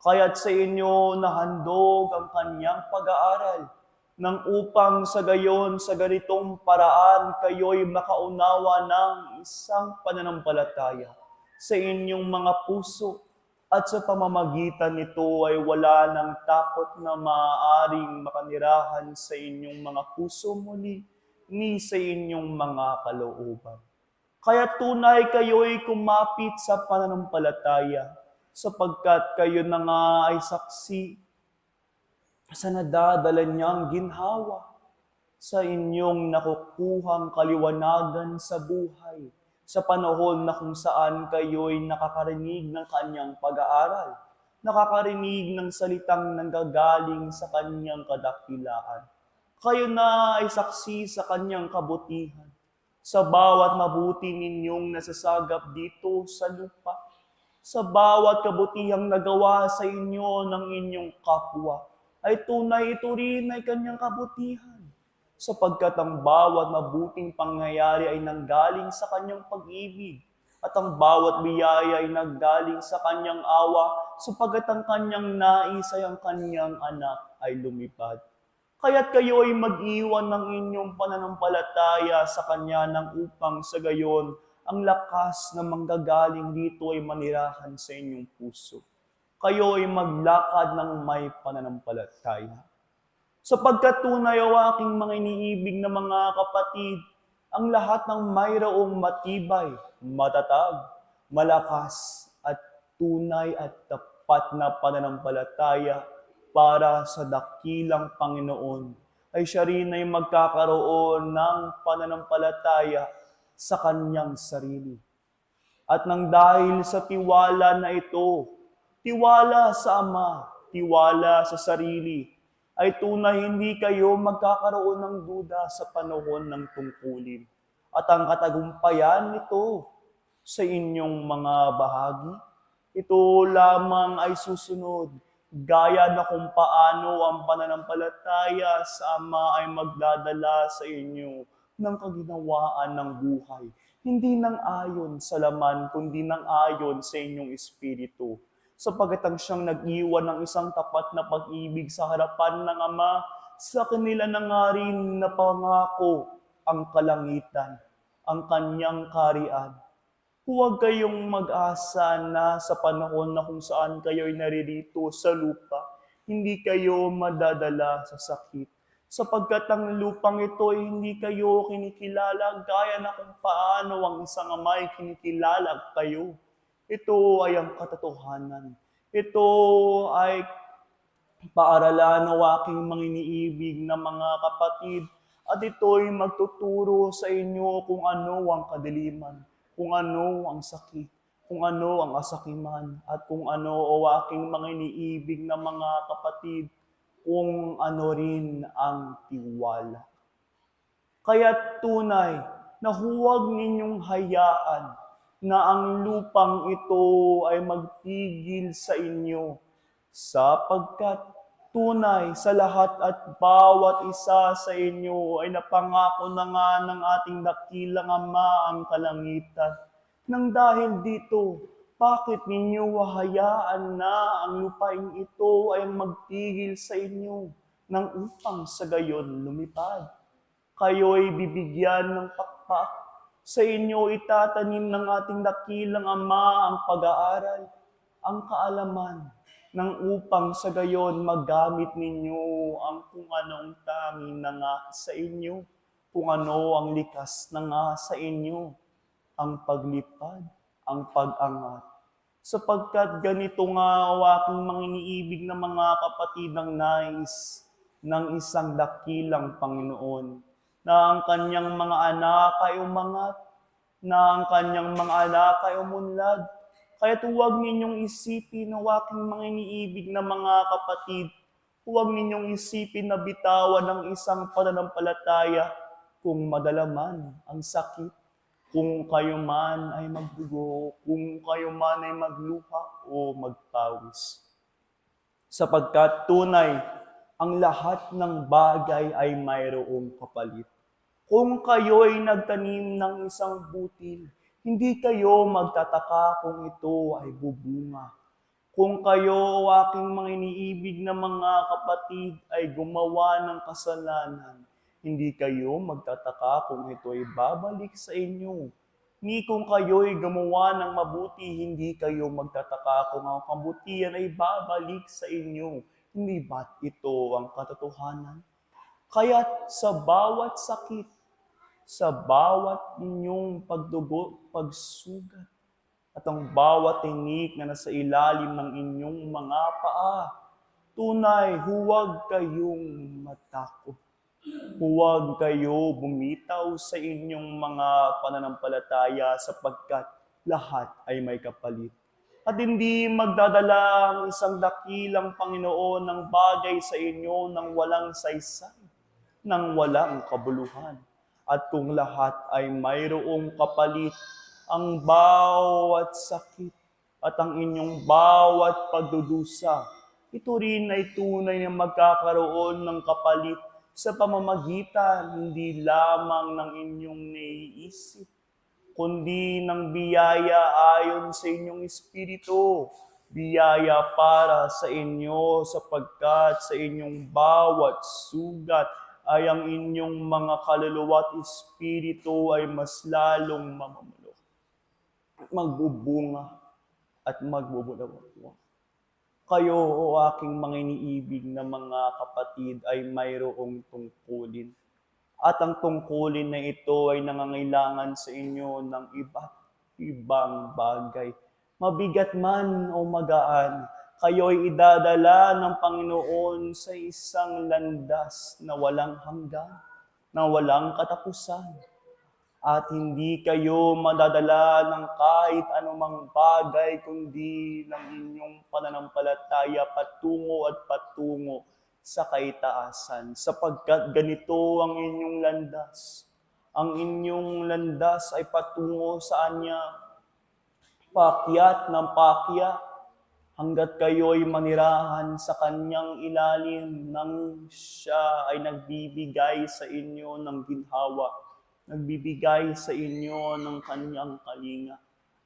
Kaya't sa inyo nahandog ang kanyang pag-aaral, nang upang sa gayon, sa ganitong paraan, kayo'y makaunawa ng isang pananampalataya sa inyong mga puso, at sa pamamagitan nito ay wala ng takot na maaaring makanirahan sa inyong mga puso muli, ni sa inyong mga kalooban. Kaya tunay kayo'y kumapit sa pananampalataya, sapagkat kayo na nga ay saksi sa nadadala niyang ginhawa sa inyong nakukuhang kaliwanagan sa buhay, sa panahon na kung saan kayo'y nakakarinig ng kanyang pag-aaral, nakakarinig ng salitang nanggagaling sa kanyang kadakilaan. Kayo na ay saksi sa kanyang kabutihan, sa bawat mabuti ninyong nasasagap dito sa lupa, sa bawat kabutihang nagawa sa inyo ng inyong kapwa, ay tunay ito rin ay kanyang kabutihan, sapagkat ang bawat mabuting pangyayari ay nanggaling sa kanyang pag-ibig, at ang bawat biyaya ay nanggaling sa kanyang awa, sapagkat ang kanyang nais ay ang kanyang anak ay lumipad. Kaya't kayo ay mag-iwan ng inyong pananampalataya sa kanya nang upang sa gayon ang lakas na manggagaling dito ay manirahan sa inyong puso. Kayo ay maglakad ng may pananampalataya. Sapagkat tunay o aking mga iniibig na mga kapatid, ang lahat ng mayroong matibay, matatag, malakas, at tunay at tapat na pananampalataya para sa dakilang Panginoon, ay siya rin ay magkakaroon ng pananampalataya sa kanyang sarili. At nang dahil sa tiwala na ito, tiwala sa Ama, tiwala sa sarili, ay tunay hindi kayo magkakaroon ng duda sa panahon ng tungkulin. At ang katagumpayan nito sa inyong mga bahagi, ito lamang ay susunod, gaya na kung paano ang pananampalataya sa Ama ay magdadala sa inyo ng kaginawaan ng buhay. Hindi nang ayon sa laman, kundi nang ayon sa inyong espiritu. Sapagkat ang siyang nag-iwan ng isang tapat na pag-ibig sa harapan ng Ama, sa kanila na nga rin napangako ang kalangitan, ang kanyang kaharian. Huwag kayong mag-asa na sa panahon na kung saan kayo'y naririto sa lupa, hindi kayo madadala sa sakit. Sapagkat ang lupang ito ay hindi kayo kinikilala gaya na kung paano ang isang ama ay kinikilala kayo. Ito ay ang katotohanan. Ito ay paaralan ng aking mga iniibig na mga kapatid, at ito'y magtuturo sa inyo kung ano ang kadiliman, kung ano ang sakit, kung ano ang kasakiman, at kung ano o aking mga iniibig na mga kapatid, kung ano rin ang tiwala. Kaya tunay na huwag ninyong hayaan na ang lupang ito ay magtigil sa inyo, sapagkat tunay sa lahat at bawat isa sa inyo ay napangako na nga ng ating dakilang Ama ang kalangitan. Nang dahil dito, bakit ninyo hahayaan na ang lupain ito ay magtigil sa inyo nang upang sa gayon lumipad? Kayo'y bibigyan ng pakpak. Sa inyo itatanim ng ating dakilang Ama ang pag-aaral, ang kaalaman, nang upang sa gayon magamit ninyo ang kung anong tanging na nga sa inyo, kung ano ang likas na nga sa inyo, ang paglipad, ang pag-angat. Sapagkat ganito nga o aking mga iniibig na mga kapatid ng nais ng isang dakilang Panginoon, na ang kanyang mga anak ay umangat, na ang kanyang mga anak ay umunlad. Kaya't huwag ninyong isipin o aking mga iniibig na mga kapatid, huwag ninyong isipin na bitawan ng isang pananampalataya kung madala man ang sakit, kung kayo man ay magdugo, kung kayo man ay magluha o magpawis. Sapagkat tunay, ang lahat ng bagay ay mayroong kapalit. Kung kayo'y nagtanim ng isang butil, hindi kayo magtataka kung ito ay bubunga. Kung kayo, aking mga iniibig na mga kapatid, ay gumawa ng kasalanan, hindi kayo magtataka kung ito ay babalik sa inyo. Ni kung kayo'y gumawa ng mabuti, hindi kayo magtataka kung ang kabutihan ay babalik sa inyo. Hindi ba't ito ang katotohanan? Kaya't sa bawat sakit, sa bawat inyong pagdugo, pagsugat, at ang bawat tinik na nasa ilalim ng inyong mga paa, tunay, huwag kayong matakot. Huwag kayo bumitaw sa inyong mga pananampalataya sapagkat lahat ay may kapalit. At hindi magdadala ang isang dakilang Panginoon ng bagay sa inyo nang walang saysay, nang walang kabuluhan. At kung lahat ay mayroong kapalit, ang bawat sakit at ang inyong bawat pagdudusa, ito rin ay tunay na magkakaroon ng kapalit sa pamamagitan hindi lamang ng inyong naiisip, kundi ng biyaya ayon sa inyong espiritu, biyaya para sa inyo sapagkat sa inyong bawat sugat ay ang inyong mga kaluluwa at espiritu ay mas lalong mamamalo, magbubunga at magbubulawak. Kayo o aking mga iniibig na mga kapatid ay mayroong tungkulin. At ang tungkulin na ito ay nangangailangan sa inyo ng iba't ibang bagay. Mabigat man o magaan, kayo ay idadala ng Panginoon sa isang landas na walang hanggan, na walang katapusan. At hindi kayo madadala ng kahit anumang bagay kundi ng inyong pananampalataya patungo at patungo sa kaitaasan. Sapagkat ganito ang inyong landas. Ang inyong landas ay patungo sa Anya, paakyat ng paakyat, hanggat kayo'y manirahan sa Kanyang ilalim nang Siya ay nagbibigay sa inyo ng ginhawa, nagbibigay sa inyo ng Kanyang kalinga,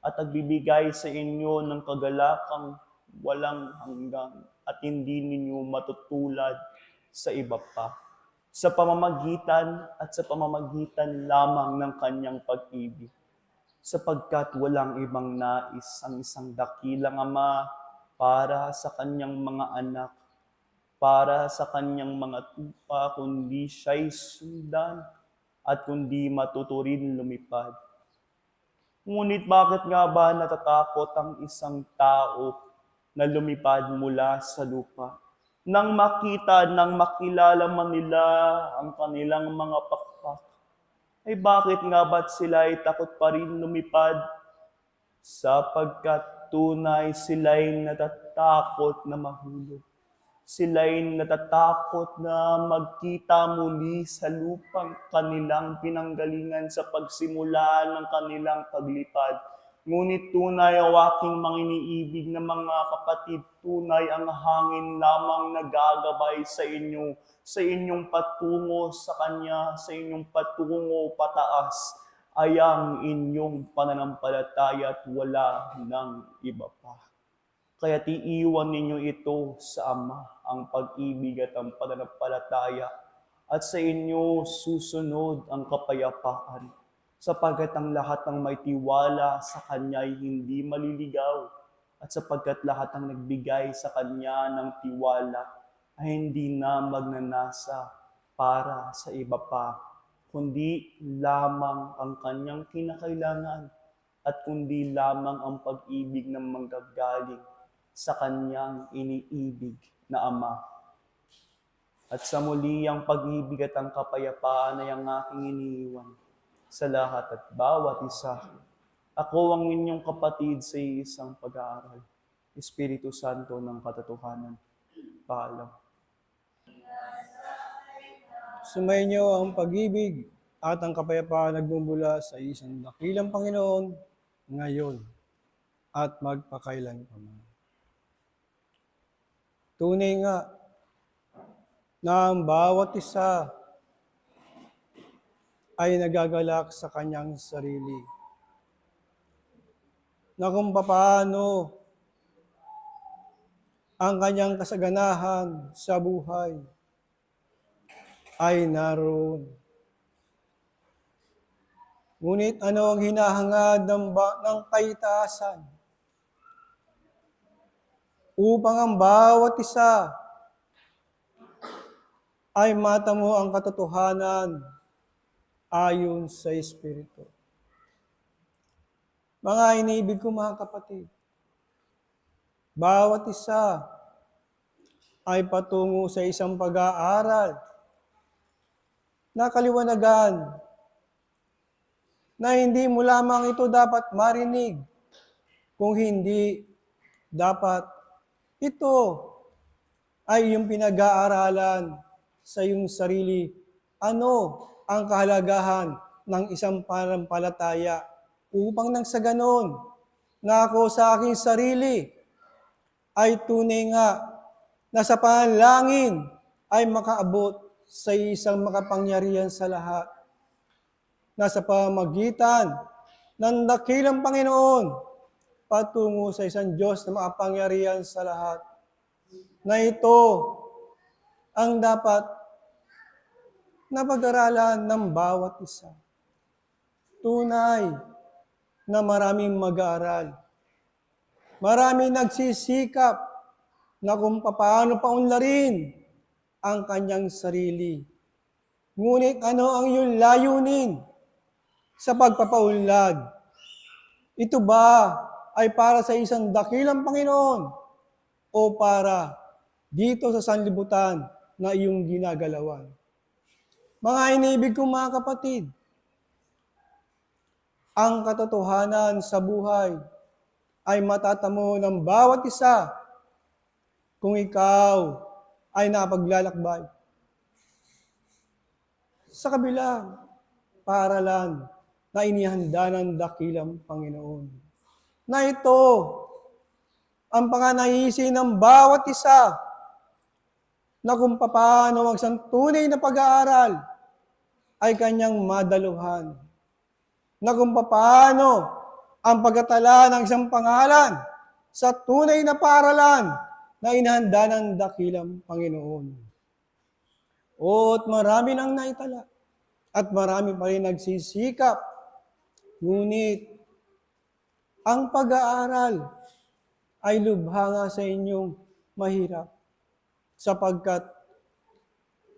at nagbibigay sa inyo ng kagalakang walang hanggan at hindi ninyo matutulad sa iba pa. Sa pamamagitan lamang ng Kanyang pag-ibig. Sapagkat walang ibang nais ang isang dakilang Ama para sa Kanyang mga anak, para sa kanyang mga tupa, kundi siya'y sundan at kundi matuturin lumipad. Ngunit bakit nga ba natatakot ang isang tao na lumipad mula sa lupa? Nang makita, nang makilala man nila ang kanilang mga pakpak, ay bakit nga ba't sila ay takot pa rin lumipad? Sapagkat tunay sila'y natatakot na mahulog. Sila'y natatakot na magkita muli sa lupang kanilang pinanggalingan sa pagsimula ng kanilang paglipad. Ngunit tunay ang aking mga iniibig na mga kapatid, tunay ang hangin lamang nagagabay sa inyo, sa inyong patungo sa Kanya, sa inyong patungo pataas, ay ang inyong pananampalataya at wala ng iba pa. Kaya iiwan ninyo ito sa Ama, ang pag-ibig at ang pananampalataya, at sa inyo susunod ang kapayapaan, sapagkat ang lahat ng may tiwala sa Kanya ay hindi maliligaw, at sapagkat lahat ng nagbigay sa Kanya ng tiwala ay hindi na magnanasa para sa iba pa, kundi lamang ang Kanyang kinakailangan, at kundi lamang ang pag-ibig na manggagaling sa Kanyang iniibig na Ama. At sa muli ang pag-ibig at ang kapayapaan ay ang aking iniiwan sa lahat at bawat isa. Ako ang inyong kapatid sa isang pag-aaral. Espiritu Santo ng katotohanan. Paalam. Sumainyo ang pag-ibig at ang kapayapaan nagmumula sa isang dakilang Panginoon ngayon at magpakailanman. Tunay nga na ang bawat isa ay nagagalak sa kanyang sarili. Na kung paano ang kanyang kasaganahan sa buhay ay naroon. Ngunit ano ang hinahangad ng kaitaasan? Upang ang bawat isa ay matamo ang katotohanan ayon sa Espiritu. Mga iniibig ko mga kapatid, bawat isa ay patungo sa isang pag-aaral na kaliwanagan na hindi mo lamang ito dapat marinig, kung hindi dapat ito ay yung pinag-aaralan sa iyong sarili. Ano ang kahalagahan ng isang pananampalataya upang nang sa ganon na ako sa aking sarili ay tunay nga na sa panalangin ay makaabot sa isang makapangyarihan sa lahat na sa pamamagitan ng dakilang Panginoon patungo sa isang Diyos na makapangyarihan sa lahat, na ito ang dapat na pag-aralan ng bawat isa. Tunay na maraming mag-aaral. Maraming nagsisikap na kung paano paunlarin ang kanyang sarili. Ngunit ano ang iyong layunin sa pagpapaunlad? Ito ba ay para sa isang dakilang Panginoon o para dito sa sanlibutan na iyong ginagalawan? Mga iniibig kong mga kapatid, ang katotohanan sa buhay ay matatamo ng bawat isa kung ikaw ay napaglalakbay sa kabilang paaralan na inihanda ng dakilang Panginoon. Na ito ang panganaisin ng bawat isa na kung paano ang isang tunay na pag-aaral ay kanyang madaluhan. Na kung paano ang pagtatala ng isang pangalan sa tunay na paaralan na inihanda ng dakilang Panginoon. At marami nang naitala at marami pa rin nagsisikap. Ngunit ang pag-aaral ay lubha nga sa inyong mahirap. sapagkat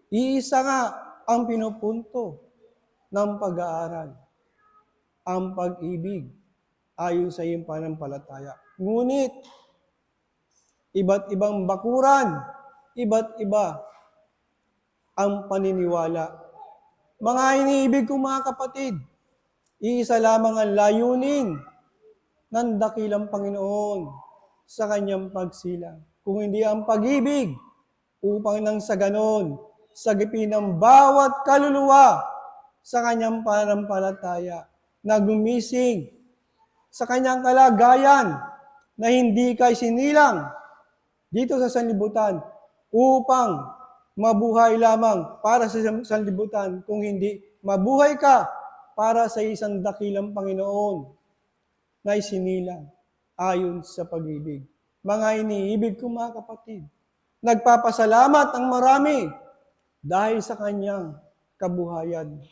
iisa nga ang pinupunto ng pag-aaral, ang pag-ibig ayon sa iyong pananampalataya. Ngunit, iba't ibang bakuran, iba't iba ang paniniwala. Mga iniibig kong mga kapatid, iisa lamang ang layunin ng dakilang Panginoon sa kanyang pagsilang. Kung hindi ang pag-ibig, upang nang sa ganon, sagipin ng bawat kaluluwa sa kanyang pananampalataya na gumising sa kanyang kalagayan na hindi kay sinilang dito sa sanlibutan upang mabuhay lamang para sa sanlibutan, kung hindi mabuhay ka para sa isang dakilang Panginoon na isinilang ayon sa pag-ibig. Mga iniibig kong mga kapatid, nagpapasalamat ang marami dahil sa kanyang kabuhayan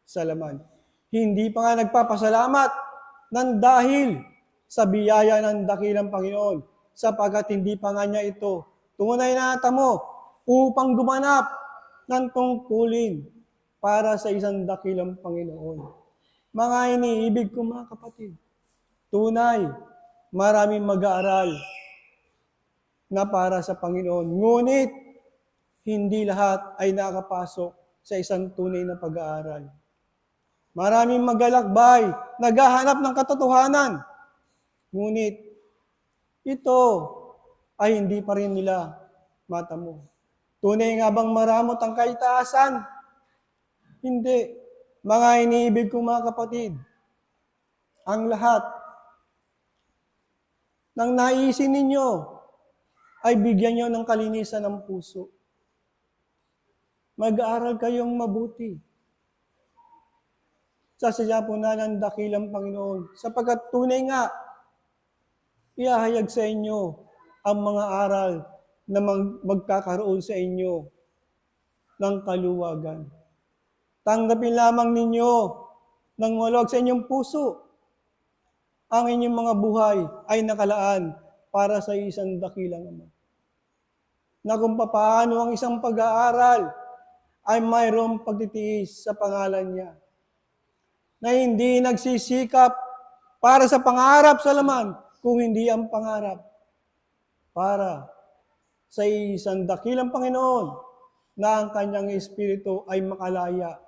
sa laman. Hindi pa nga nagpapasalamat ng dahil sa biyaya ng dakilang Panginoon, sapagkat hindi pa nga niya ito tunay na natamo upang gumanap ng tungkulin para sa isang dakilang Panginoon. Mga iniibig kong mga kapatid, tunay, maraming mag-aaral na para sa Panginoon. Ngunit, hindi lahat ay nakapasok sa isang tunay na pag-aaral. Maraming magalakbay, naghahanap ng katotohanan. Ngunit, ito ay hindi pa rin nila matamo. Tunay nga bang maramot ang kaitaasan? Hindi. Mga iniibig kong mga kapatid, ang lahat ng naisin ninyo ay bigyan nyo ng kalinisan ng puso. Mag-aaral kayong mabuti. Sasadya po na ng dakilang Panginoon, sapagkat tunay nga, iahayag sa inyo ang mga aral na magkakaroon sa inyo ng kaluwagan. Tanggapin lamang ninyo ng maluwag sa inyong puso. Ang inyong mga buhay ay nakalaan para sa isang dakilang Ama. Na kung paano ang isang pag-aaral ay mayroong pagtitiis sa pangalan niya. Na hindi nagsisikap para sa pangarap sa laman, kung hindi ang pangarap para sa isang dakilang Panginoon na ang kanyang espiritu ay makalaya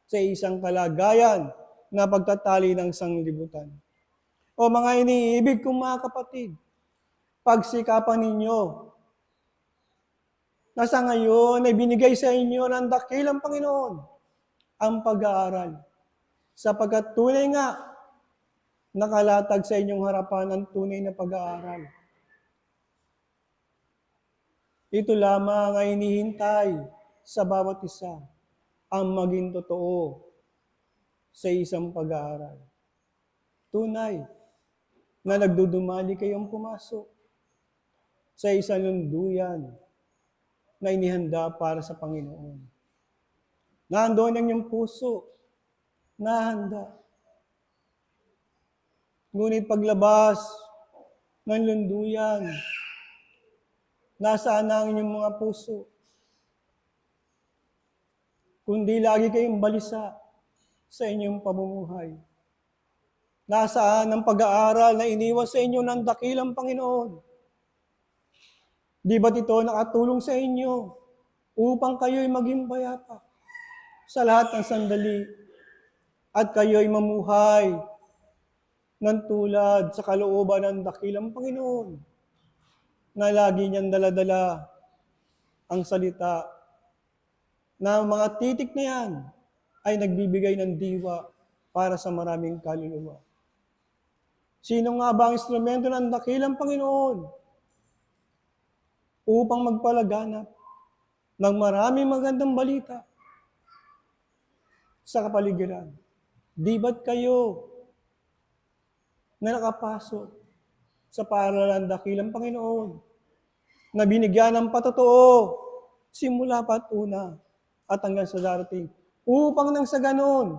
sa isang kalagayan na pagtatali ng sanglibutan. O mga iniibig kong mga kapatid, pagsikapan ninyo na sa ngayon ay binigay sa inyo ng dakilang Panginoon ang pag-aaral, sapagkat tunay nga nakalatag sa inyong harapan ang tunay na pag-aaral. Ito lamang ay hinihintay sa bawat isa, ang maging totoo sa isang pag-aaral. Tunay na nagdudumali kayong pumasok sa isang lunduyan na inihanda para sa Panginoon. Nandoon ang iyong puso, nahanda. Ngunit paglabas ng lunduyan, nasaan na ang inyong mga puso? Kundi lagi kayong balisa sa inyong pamumuhay. Nasaan ang pag-aaral na iniwan sa inyo ng dakilang Panginoon? Di ba't ito nakatulong sa inyo upang kayo'y maging payapa sa lahat ng sandali at kayo'y mamuhay ng tulad sa kalooban ng dakilang Panginoon na lagi niyang daladala ang salita na mga titik na yan ay nagbibigay ng diwa para sa maraming kaluluwa. Sino nga ba ang instrumento ng dakilang Panginoon upang magpalaganap ng maraming magandang balita sa kapaligiran? Di ba't kayo na nakapasok sa paaralan ng dakilang Panginoon na binigyan ng patotoo simula pa't una at hanggang sa darating, upang nang sa ganon,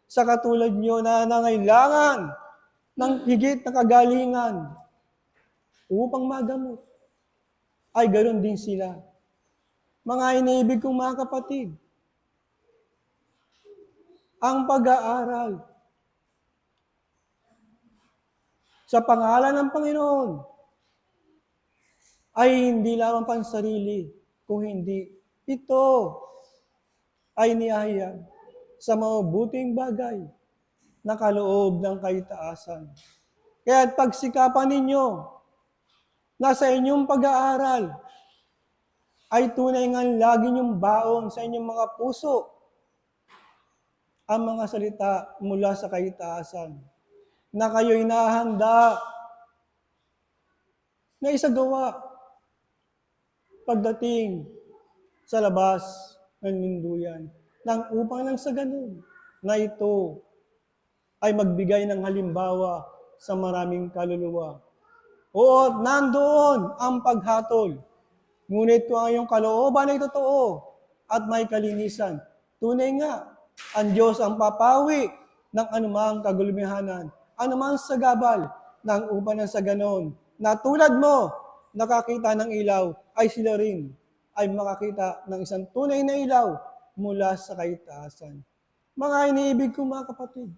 sa katulad nyo na nangailangan ng higit na kagalingan upang magamot, ay ganon din sila Mga iniibig kong mga kapatid, ang pag-aaral sa pangalan ng Panginoon ay hindi lamang pansarili, kung hindi ito ay niyaya sa mabuting bagay na kaloob ng kaitaasan. Kaya pagsikapan ninyo na sa inyong pag-aaral ay tunay nga lagi niyong baon sa inyong mga puso ang mga salita mula sa kaitaasan na kayo'y nahanda na isagawa pagdating sa labas ng munduyan nang upang nang sa ganun na ito ay magbigay ng halimbawa sa maraming kaluluwa. Oo, nandoon ang paghatol. Ngunit kung ang iyong kalooban ay totoo at may kalinisan, tunay nga, ang Diyos ang papawi ng anumang kagulumihanan, anumang sagabal ng upang nang sa ganon, na tulad mo, nakakita ng ilaw, ay sila rin ay makakita ng isang tunay na ilaw mula sa kaitaasan. Mga iniibig ko mga kapatid,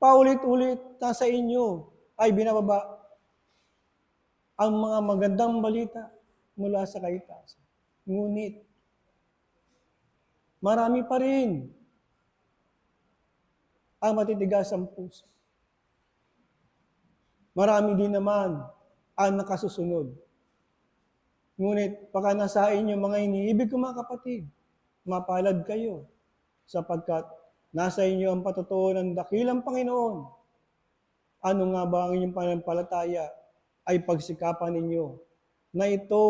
paulit-ulit na sa inyo ay binababa ang mga magandang balita mula sa kaitaasan. Ngunit, marami pa rin ang matitigas ang puso. Marami din naman ang nakasusunod. Ngunit, pagka nasa inyo mga iniibig ko mga kapatid, mapalad kayo sapagkat nasa inyo ang patotoo ng dakilang Panginoon. Ano nga ba ang inyong pananampalataya ay pagsikapan ninyo na ito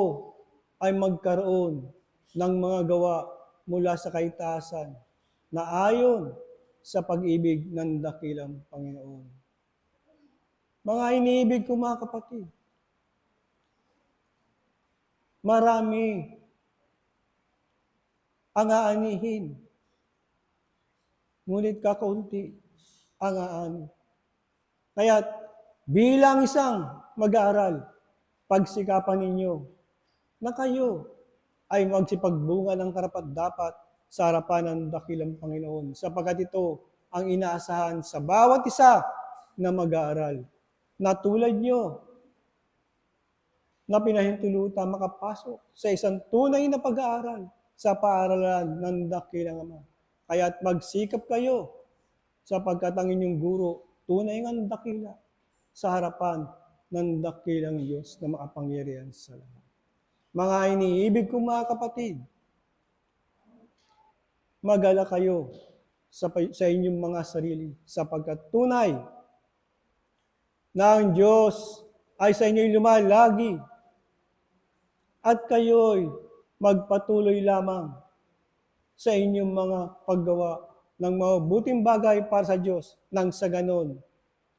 ay magkaroon ng mga gawa mula sa kaitaasan na ayon sa pag-ibig ng dakilang Panginoon. Mga iniibig ko mga kapatid, marami ang aanihin, ngunit kakaunti ang aani. Kaya't bilang isang mag-aaral, pagsikapan ninyo na kayo ay magsipagbunga ng karapat-dapat sa harapan ng dakilang Panginoon, sapagkat ito ang inaasahan sa bawat isa na mag-aaral. Na tulad nyo, na pinahintulutan makapasok sa isang tunay na pag-aaral sa paaralan ng dakilang Ama. Kaya't magsikap kayo sapagkat ang inyong guro tunay ng dakila sa harapan ng dakilang Diyos na makapangyarihan sa lahat. Mga iniibig kong mga kapatid, magala kayo sa inyong mga sarili sapagkat tunay na ang Diyos ay sa inyo'y lumalagi at kayo'y magpatuloy lamang sa inyong mga paggawa ng mabuting bagay para sa Diyos nang sa ganon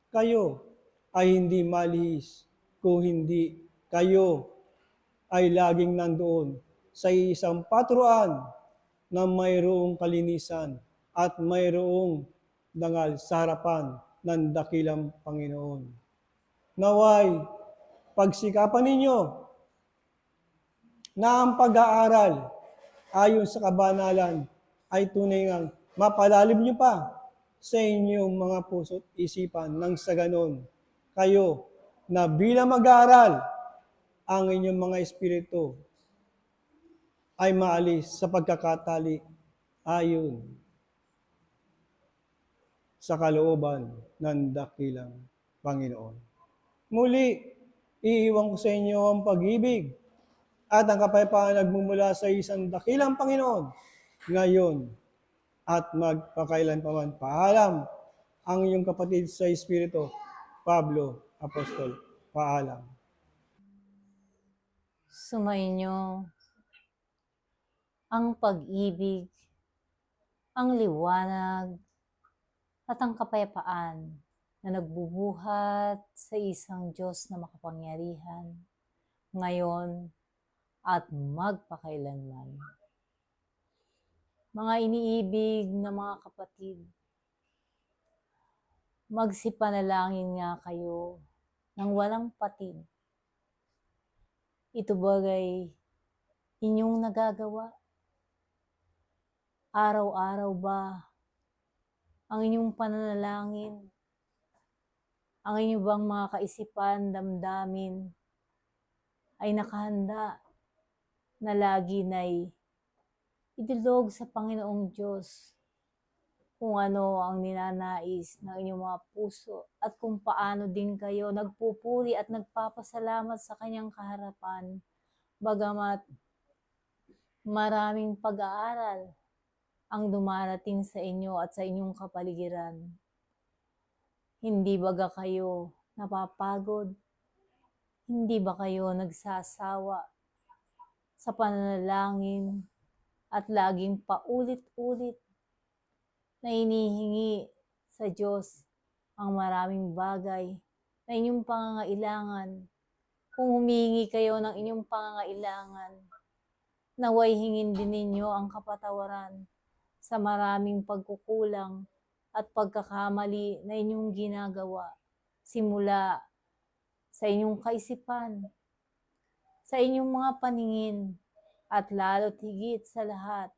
kayo ay hindi malihis kung hindi kayo ay laging nandoon sa isang paturuan na mayroong kalinisan at mayroong dangal sa harapan ng dakilang Panginoon. Naway, pagsikapan ninyo na ang pag-aaral ayon sa kabanalan ay tunay ngang mapalalim nyo pa sa inyong mga puso't isipan nang sa ganon kayo na bilang mag-aaral ang inyong mga espiritu ay maalis sa pagkakatali ayon sa kalooban ng dakilang Panginoon. Muli, iiwan ko sa inyo ang pag-ibig at ang kapayapaan nagmumula sa isang dakilang Panginoon ngayon at magpakailanpaman. Paalam ang iyong kapatid sa Espiritu, Pablo, Apostol. Paalam. Sumainyo ang pag-ibig, ang liwanag, at ang kapayapaan na nagbubuhat sa isang Diyos na makapangyarihan, ngayon at magpakailanman. Mga iniibig na mga kapatid, magsipanalangin nga kayo ng walang patid. Ito bagay inyong nagagawa? Araw-araw ba ang inyong pananalangin, ang inyong bang mga kaisipan, damdamin ay nakahanda na lagi na'y idulog sa Panginoong Diyos kung ano ang ninanais ng inyong mga puso at kung paano din kayo nagpupuri at nagpapasalamat sa kanyang kaharapan, bagamat maraming pag-aaral ang dumarating sa inyo at sa inyong kapaligiran. Hindi baga kayo napapagod? Hindi ba kayo nagsasawa sa pananalangin at laging paulit-ulit na hinihingi sa Diyos ang maraming bagay na inyong pangangailangan? Kung humihingi kayo ng inyong pangangailangan, naway hingin din ninyo ang kapatawaran sa maraming pagkukulang at pagkakamali na inyong ginagawa simula sa inyong kaisipan, sa inyong mga paningin, at lalo't higit sa lahat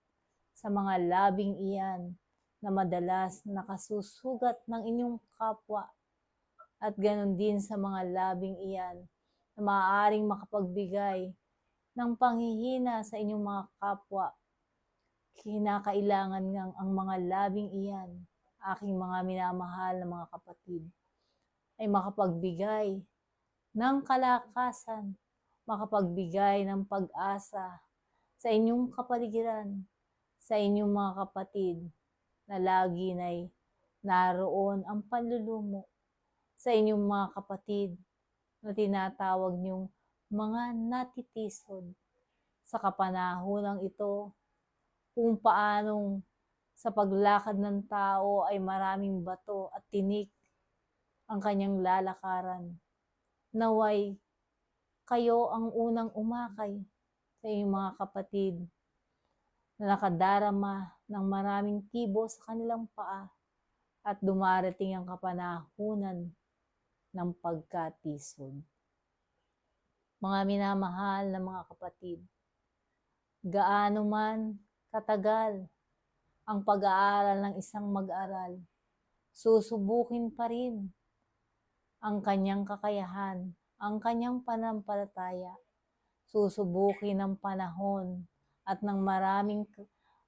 sa mga labing iyan na madalas nakasusugat ng inyong kapwa, at ganon din sa mga labing iyan na maaaring makapagbigay ng panghihina sa inyong mga kapwa. Kinakailangan ngang ang mga labing iyan, aking mga minamahal na mga kapatid, ay makapagbigay ng kalakasan, makapagbigay ng pag-asa sa inyong kapaligiran, sa inyong mga kapatid na lagi na'y naroon ang panlulumo, sa inyong mga kapatid na tinatawag niyong mga natitisod sa kapanahonang ito, kung paanong sa paglakad ng tao ay maraming bato at tinik ang kanyang lalakaran. Naway kayo ang unang umakay sa inyong mga kapatid na nakadarama ng maraming tibo sa kanilang paa at dumarating ang kapanahunan ng pagkatisod. Mga minamahal na mga kapatid, gaano man katagal ang pag-aaral ng isang mag-aral, susubukin pa rin ang kanyang kakayahan, ang kanyang pananampalataya. Susubukin ng panahon at ng maraming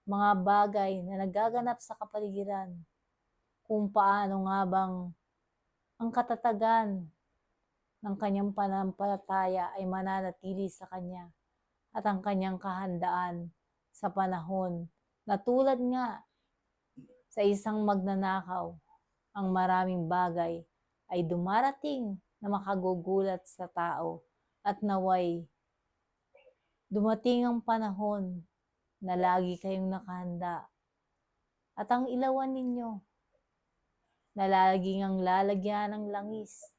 mga bagay na nagaganap sa kapaligiran, kung paano nga bang ang katatagan ng kanyang pananampalataya ay mananatili sa kanya, at ang kanyang kahandaan sa panahon na tulad nga sa isang magnanakaw, ang maraming bagay ay dumarating na makagugulat sa tao, at naway dumating ang panahon na lagi kayong nakahanda, at ang ilawan ninyo na laging ang lalagyan ng langis,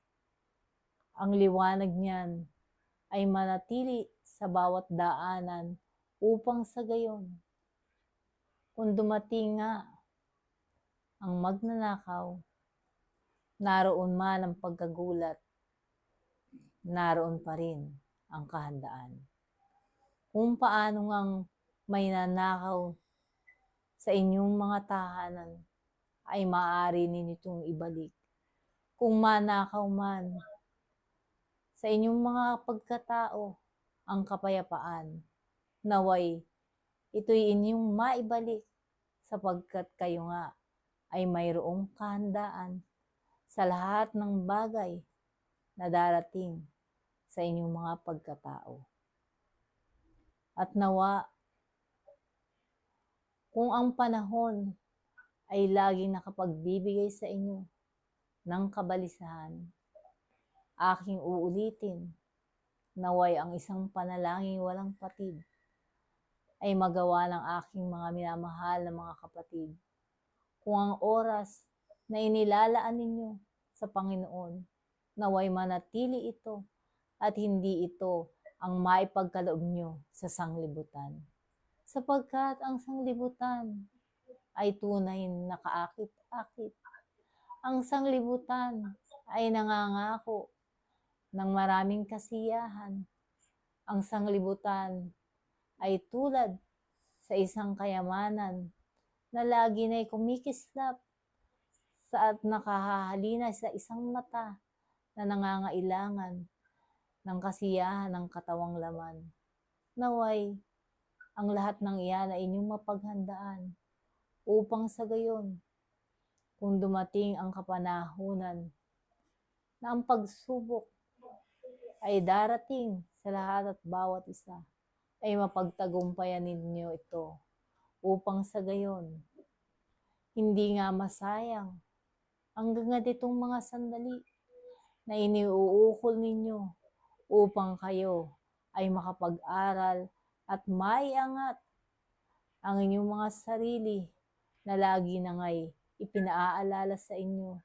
ang liwanag niyan ay manatili sa bawat daanan, upang sa gayon, kung dumating nga ang magnanakaw, naroon man ang pagkagulat, naroon pa rin ang kahandaan. Kung paano ngang may nanakaw sa inyong mga tahanan, ay maaari ninyo itong ibalik. Kung manakaw man sa inyong mga pagkatao ang kapayapaan, naway ito'y inyong maibalik, sapagkat kayo nga ay mayroong kahandaan sa lahat ng bagay na darating sa inyong mga pagkatao. At nawa, kung ang panahon ay laging nakapagbibigay sa inyo ng kabalisahan, aking uulitin, naway ang isang panalangin walang patid ay magawa ng aking mga minamahal na mga kapatid. Kung ang oras na inilalaan ninyo sa Panginoon, naway manatili ito at hindi ito ang maipagkaloob nyo sa sanglibutan. Sapagkat ang sanglibutan ay tunay na kaakit-akit. Ang sanglibutan ay nangangako ng maraming kasiyahan. Ang sanglibutan ay tulad sa isang kayamanan na lagi na'y kumikislap at nakahahalina sa isang mata na nangangailangan ng kasiyahan ng katawang laman. Naway, ang lahat ng iyan ay inyong mapaghandaan upang sa gayon, kung dumating ang kapanahunan na ang pagsubok ay darating sa lahat at bawat isa, ay mapagtagumpayan ninyo ito upang sa gayon, hindi nga masayang ang ganitong mga sandali na iniuukol ninyo upang kayo ay makapag-aral at maiangat ang inyong mga sarili na lagi na nga'y ipinaaalala sa inyo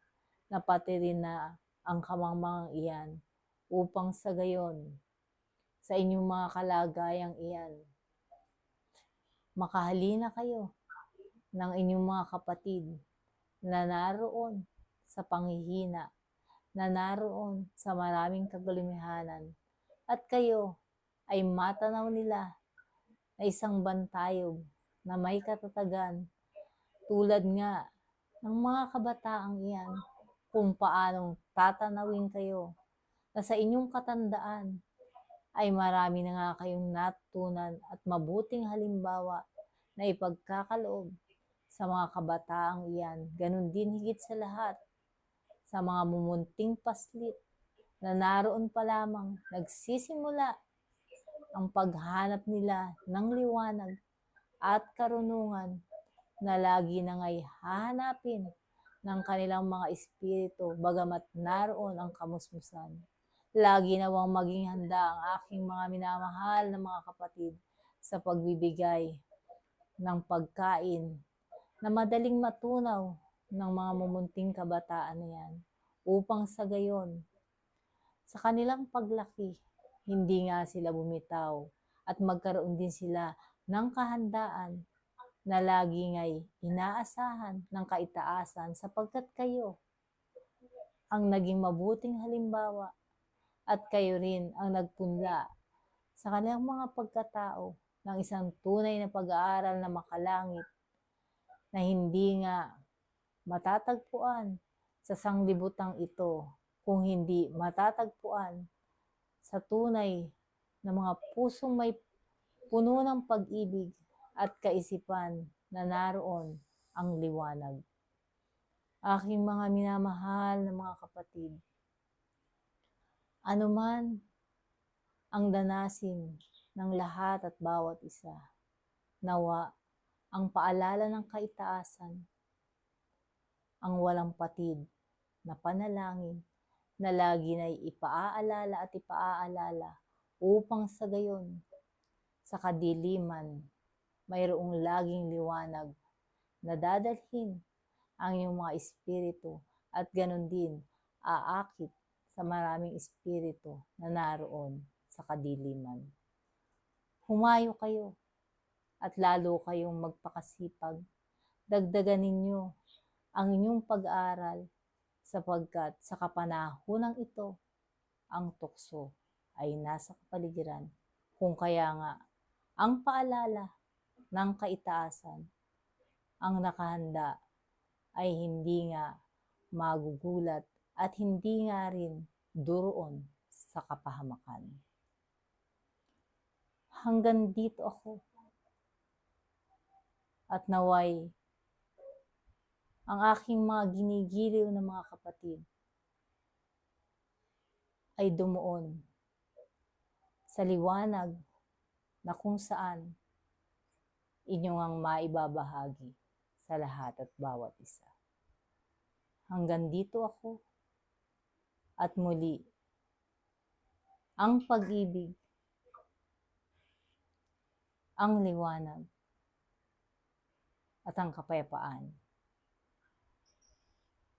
na pati rin na ang kamangmangang iyan upang sa gayon, sa inyong mga kalagayang iyan, makahalina kayo ng inyong mga kapatid na naroon sa panghihina, na naroon sa maraming kagulumihanan, at kayo ay matanaw nila na isang bantayog na may katatagan tulad nga ng mga kabataang iyan, kung paanong tatanawin kayo na sa inyong katandaan ay marami na nga kayong natutunan at mabuting halimbawa na ipagkakaloob sa mga kabataang iyan. Ganon din higit sa lahat sa mga mumunting paslit na naroon pa lamang nagsisimula ang paghanap nila ng liwanag at karunungan na lagi na nga'y hahanapin ng kanilang mga espiritu bagamat naroon ang kamusmusan. Lagi nawang maging handa ang aking mga minamahal na mga kapatid sa pagbibigay ng pagkain na madaling matunaw ng mga mumunting kabataan na yan, upang sa gayon, sa kanilang paglaki, hindi nga sila bumitaw at magkaroon din sila ng kahandaan na lagi nga'y inaasahan ng kaitaasan sapagkat kayo ang naging mabuting halimbawa at kayo rin ang nagpunla sa kanilang mga pagkatao ng isang tunay na pag-aaral na makalangit na hindi nga matatagpuan sa sanglibutang ito kung hindi matatagpuan sa tunay na mga pusong may puno ng pag-ibig at kaisipan na naroon ang liwanag. Aking mga minamahal na mga kapatid, anuman ang danasin ng lahat at bawat isa, nawa ang paalala ng kaitaasan, ang walang patid na panalangin na lagi na'y ipaaalala at ipaaalala upang sa gayon, sa kadiliman, mayroong laging liwanag na dadalhin ang iyong mga espiritu at ganon din aakit sa maraming espiritu na naroon sa kadiliman. Humayo kayo at lalo kayong magpakasipag. Dagdagan ninyo ang inyong pag-aaral sapagkat sa kapanahonang ito, ang tukso ay nasa kapaligiran. Kung kaya nga, ang paalala ng kaitaasan, ang nakahanda ay hindi nga magugulat at hindi nga rin duroon sa kapahamakan. Hanggang dito ako. At naway, ang aking mga ginigiliw na mga kapatid ay dumuon sa liwanag na kung saan inyong ang maibabahagi sa lahat at bawat isa. Hanggang dito ako. At muli, ang pag-ibig, ang liwanag, at ang kapayapaan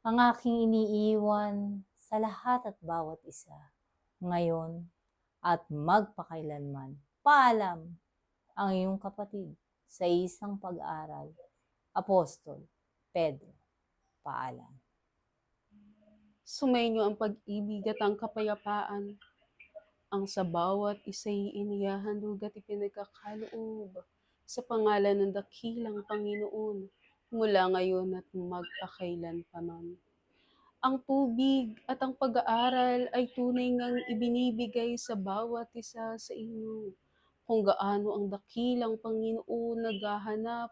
ang aking iniiwan sa lahat at bawat isa, ngayon at magpakailanman. Paalam ang iyong kapatid sa isang pag-aral, Apostol Pedro. Paalam. Sumainyo ang pag-ibig at ang kapayapaan ang sa bawat isa'y inihahandog at ipinagkakaloob sa pangalan ng dakilang Panginoon mula ngayon at magpakailanpaman. Ang tubig at ang pag-aaral ay tunay ngang ibinibigay sa bawat isa sa inyo kung gaano ang dakilang Panginoon naghahanap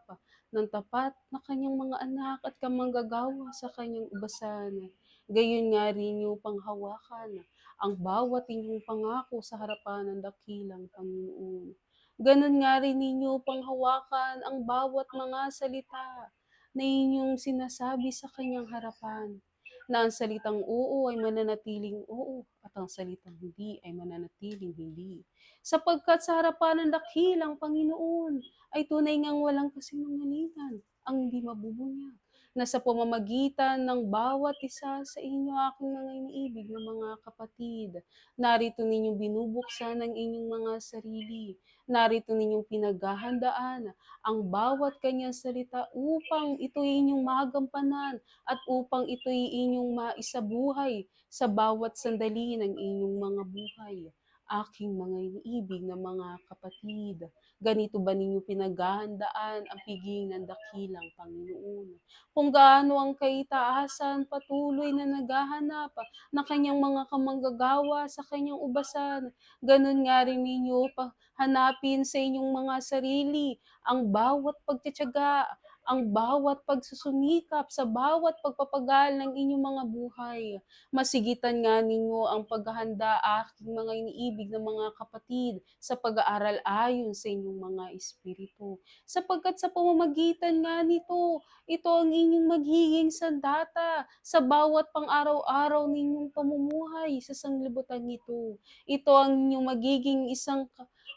ng tapat na kanyang mga anak at kamanggagawa sa kanyang ubasan. Gayon nga rin niyo panghawakan ang bawat inyong pangako sa harapan ng dakilang Panginoon. Ganon nga rin ninyo panghawakan ang bawat mga salita na inyong sinasabi sa kanyang harapan, na ang salitang oo ay mananatiling oo at ang salitang hindi ay mananatiling hindi. Sapagkat sa harapan ng dakilang Panginoon ay tunay ngang walang kasinungalingan ang hindi mabubunyag, na sa pamamagitan ng bawat isa sa inyo, aking mga iniibig na mga kapatid, narito ninyong binubuksan ang inyong mga sarili, narito ninyong pinaghahandaan ang bawat kanyang salita upang ito'y inyong magampanan at upang ito'y inyong maisabuhay sa bawat sandali ng inyong mga buhay. Aking mga iniibig na mga kapatid, ganito ba ninyo pinaghahandaan ang piging ng dakilang Panginoon? Kung gaano ang kaitaasan patuloy na naghahanap na kanyang mga kamanggagawa sa kanyang ubasan, ganun nga rin ninyo hanapin sa inyong mga sarili ang bawat pagtitiyaga, ang bawat pagsusumikap sa bawat pagpapagal ng inyong mga buhay. Masigitan nga ninyo ang paghahanda, aking mga iniibig na mga kapatid, sa pag-aaral ayon sa inyong mga espiritu. Sapagkat sa pamamagitan nga nito, ito ang inyong magiging sandata sa bawat pang-araw-araw ninyong pamumuhay sa sanglibutan ito. Ito ang inyong magiging isang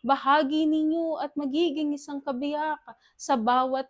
bahagi ninyo at magiging isang kabiyak sa bawat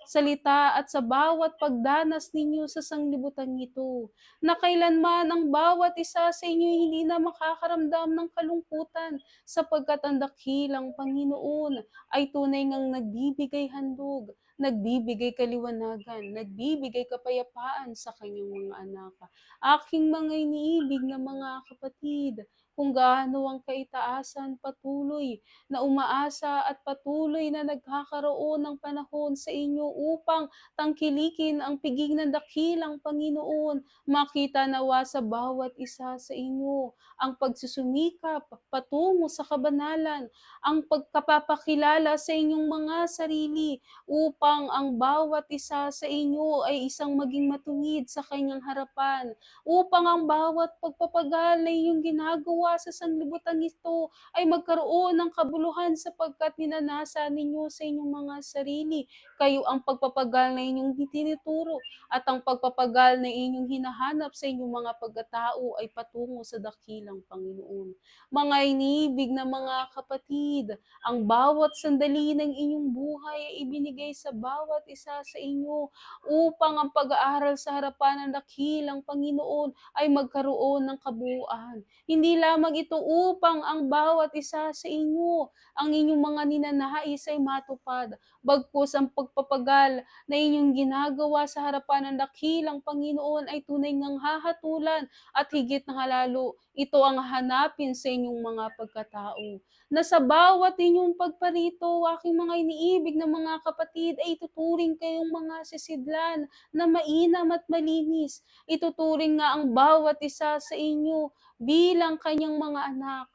salita at sa bawat pagdanas ninyo sa sanglibutan ito, na kailanman ang bawat isa sa inyo hindi na makakaramdam ng kalungkutan, sapagkat ang dakilang Panginoon ay tunay ngang nagbibigay handog, nagbibigay kaliwanagan, nagbibigay kapayapaan sa kanyang mga anak. Aking mga iniibig na mga kapatid, kung gaano ang kaitaasan patuloy na umaasa at patuloy na nagkakaroon ng panahon sa inyo upang tangkilikin ang piging ng dakilang Panginoon. Makita nawa sa bawat isa sa inyo ang pagsusumikap patungo sa kabanalan, ang pagkapapakilala sa inyong mga sarili upang ang bawat isa sa inyo ay isang maging matuwid sa kanyang harapan, upang ang bawat pagpapagal na inyong ginagawa sa sanglibutan ito ay magkaroon ng kabuluhan, sapagkat ninanasa ninyo sa inyong mga sarili. Kayo ang pagpapagal na inyong tinuturo at ang pagpapagal na inyong hinahanap sa inyong mga pagkatao ay patungo sa dakilang Panginoon. Mga iniibig na mga kapatid, ang bawat sandali ng inyong buhay ay ibinigay sa bawat isa sa inyo upang ang pag-aaral sa harapan ng dakilang Panginoon ay magkaroon ng kabuuan. Hindi lamang ito upang ang bawat isa sa inyo, ang inyong mga ninanais ay matupad, bagkus ang pagpapagal na inyong ginagawa sa harapan ng dakilang Panginoon ay tunay ngang hahatulan at higit na halalo, ito ang hanapin sa inyong mga pagkatao. Na sa bawat inyong pagparito, aking mga iniibig na mga kapatid, ay ituturing kayong mga sisidlan na mainam at malinis. Ituturing nga ang bawat isa sa inyo bilang kanyang mga anak,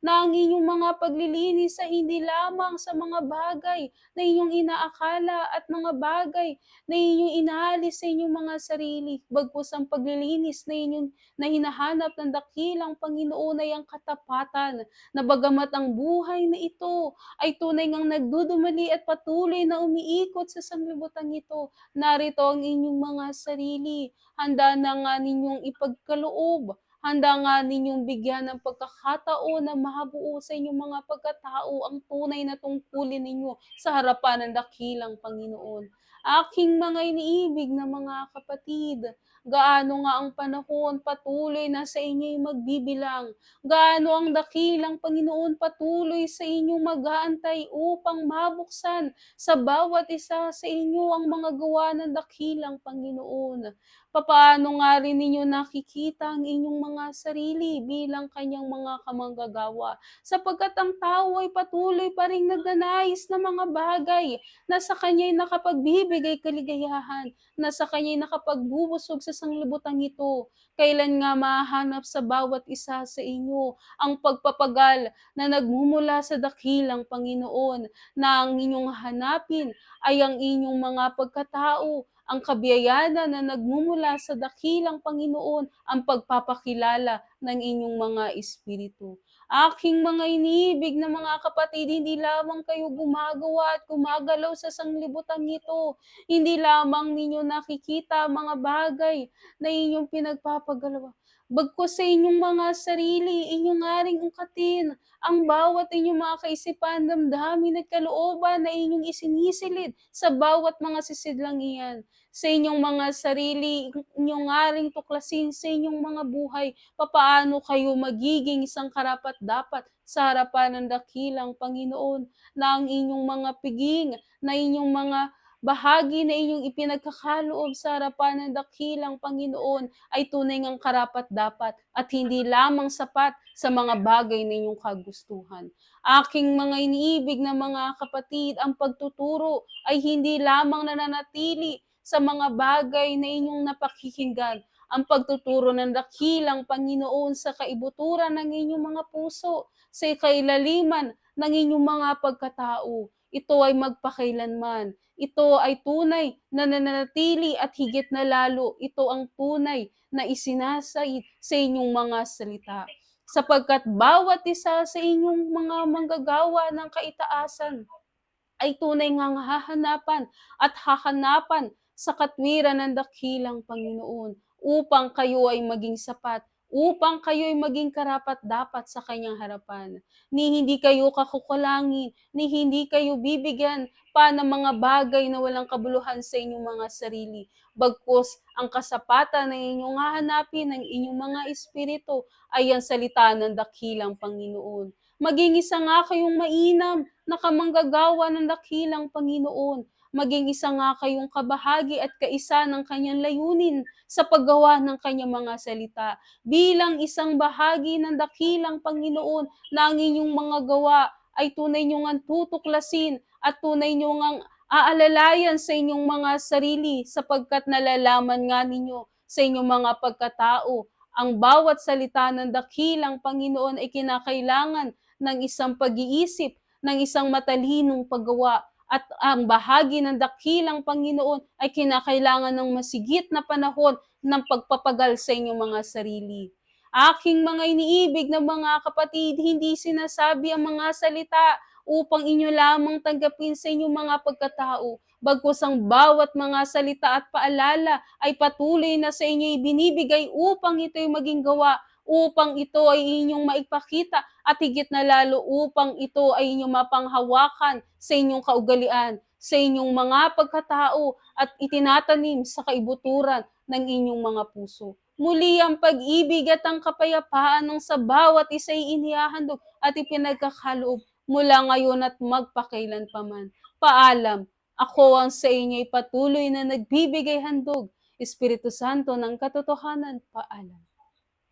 na ang inyong mga paglilinis ay hindi lamang sa mga bagay na inyong inaakala at mga bagay na inyong inaalis sa inyong mga sarili, bagkus ang paglilinis na inyong na hinahanap ng dakilang Panginoon ay ang katapatan, na bagamat ang buhay na ito ay tunay ngang nagdudumali at patuloy na umiikot sa sanglibutan ito, narito ang inyong mga sarili, handa na nga ninyong ipagkaloob, handa nga ninyong bigyan ng pagkakataon na mahabuo sa inyong mga pagkatao ang tunay na tungkulin ninyo sa harapan ng dakilang Panginoon. Aking mga iniibig na mga kapatid, gaano nga ang panahon patuloy na sa inyo'y magbibilang. Gaano ang dakilang Panginoon patuloy sa inyong mag-aantay upang mabuksan sa bawat isa sa inyo ang mga gawa ng dakilang Panginoon. Papaano nga rin ninyo nakikita ang inyong mga sarili bilang kanyang mga kamanggagawa, sapagkat ang tao ay patuloy pa rin nagnanais ng mga bagay na sa kanya'y nakapagbibigay kaligayahan, na sa kanya'y nakapagbubusog sa sanglibutan ito. Kailan nga mahanap sa bawat isa sa inyo ang pagpapagal na nagmumula sa dakilang Panginoon, na ang inyong hanapin ay ang inyong mga pagkatao, ang kabiyayanan na nagmumula sa dakilang Panginoon, ang pagpapakilala ng inyong mga espiritu. Aking mga iniibig na mga kapatid, hindi lamang kayo gumagawa at gumagalaw sa sanglibutan ito. Hindi lamang ninyo nakikita mga bagay na inyong pinagpapagalawa. Bagkus sa inyong mga sarili, inyong aring ungkatin ang bawat inyong mga kaisipan, damdamin at kalooban na inyong isinisilid sa bawat mga sisidlang iyan. Sa inyong mga sarili, inyong aring tuklasin sa inyong mga buhay, papaano kayo magiging isang karapat-dapat sa harapan ng dakilang Panginoon, na ang inyong mga piging, na inyong mga bahagi na inyong ipinagkakaloob sa harapan ng dakilang Panginoon ay tunay ngang karapat-dapat at hindi lamang sapat sa mga bagay na inyong kagustuhan. Aking mga iniibig na mga kapatid, ang pagtuturo ay hindi lamang nananatili sa mga bagay na inyong napakikinggan. Ang pagtuturo ng dakilang Panginoon sa kaibuturan ng inyong mga puso, sa kailaliman ng inyong mga pagkatao, ito ay magpakailanman. Ito ay tunay na nananatili at higit na lalo, ito ang tunay na isinasait sa inyong mga salita. Sapagkat bawat isa sa inyong mga manggagawa ng kaitaasan ay tunay ngang hahanapan at hahanapan sa katwiran ng dakilang Panginoon upang kayo ay maging sapat, upang kayo ay maging karapat-dapat sa kanyang harapan. Ni hindi kayo kakukulangin, ni hindi kayo bibigyan pa ng mga bagay na walang kabuluhan sa inyong mga sarili. Bagkus ang kasapatan na inyong hahanapin ng inyong mga espiritu ay ang salita ng dakilang Panginoon. Maging isa nga kayong mainam na kamanggagawa ng dakilang Panginoon. Maging isa nga kayong kabahagi at kaisa ng kanyang layunin sa paggawa ng kanyang mga salita. Bilang isang bahagi ng dakilang Panginoon na ang inyong mga gawa ay tunay nyo ngang tutuklasin at tunay nyo ngang aalalayan sa inyong mga sarili, sapagkat nalalaman nga ninyo sa inyong mga pagkatao ang bawat salita ng dakilang Panginoon ay kinakailangan ng isang pag-iisip, ng isang matalinong paggawa, at ang bahagi ng dakilang Panginoon ay kinakailangan ng masigit na panahon ng pagpapagal sa inyong mga sarili. Aking mga iniibig na mga kapatid, hindi sinasabi ang mga salita upang inyo lamang tanggapin sa inyong mga pagkatao, bagkus ang bawat mga salita at paalala ay patuloy na sa inyo ibinibigay upang ito'y maging gawa, upang ito ay inyong maipakita at higit na lalo upang ito ay inyong mapanghawakan sa inyong kaugalian, sa inyong mga pagkatao at itinatanim sa kaibuturan ng inyong mga puso. Muli ang pag-ibig at ang kapayapaan ng sa bawat isa ay inihahandog at ipinagkakaloob mula ngayon at magpakailanpaman. Paalam, ako ang sa inyo ay patuloy na nagbibigay handog. Espiritu Santo ng katotohanan, paalam.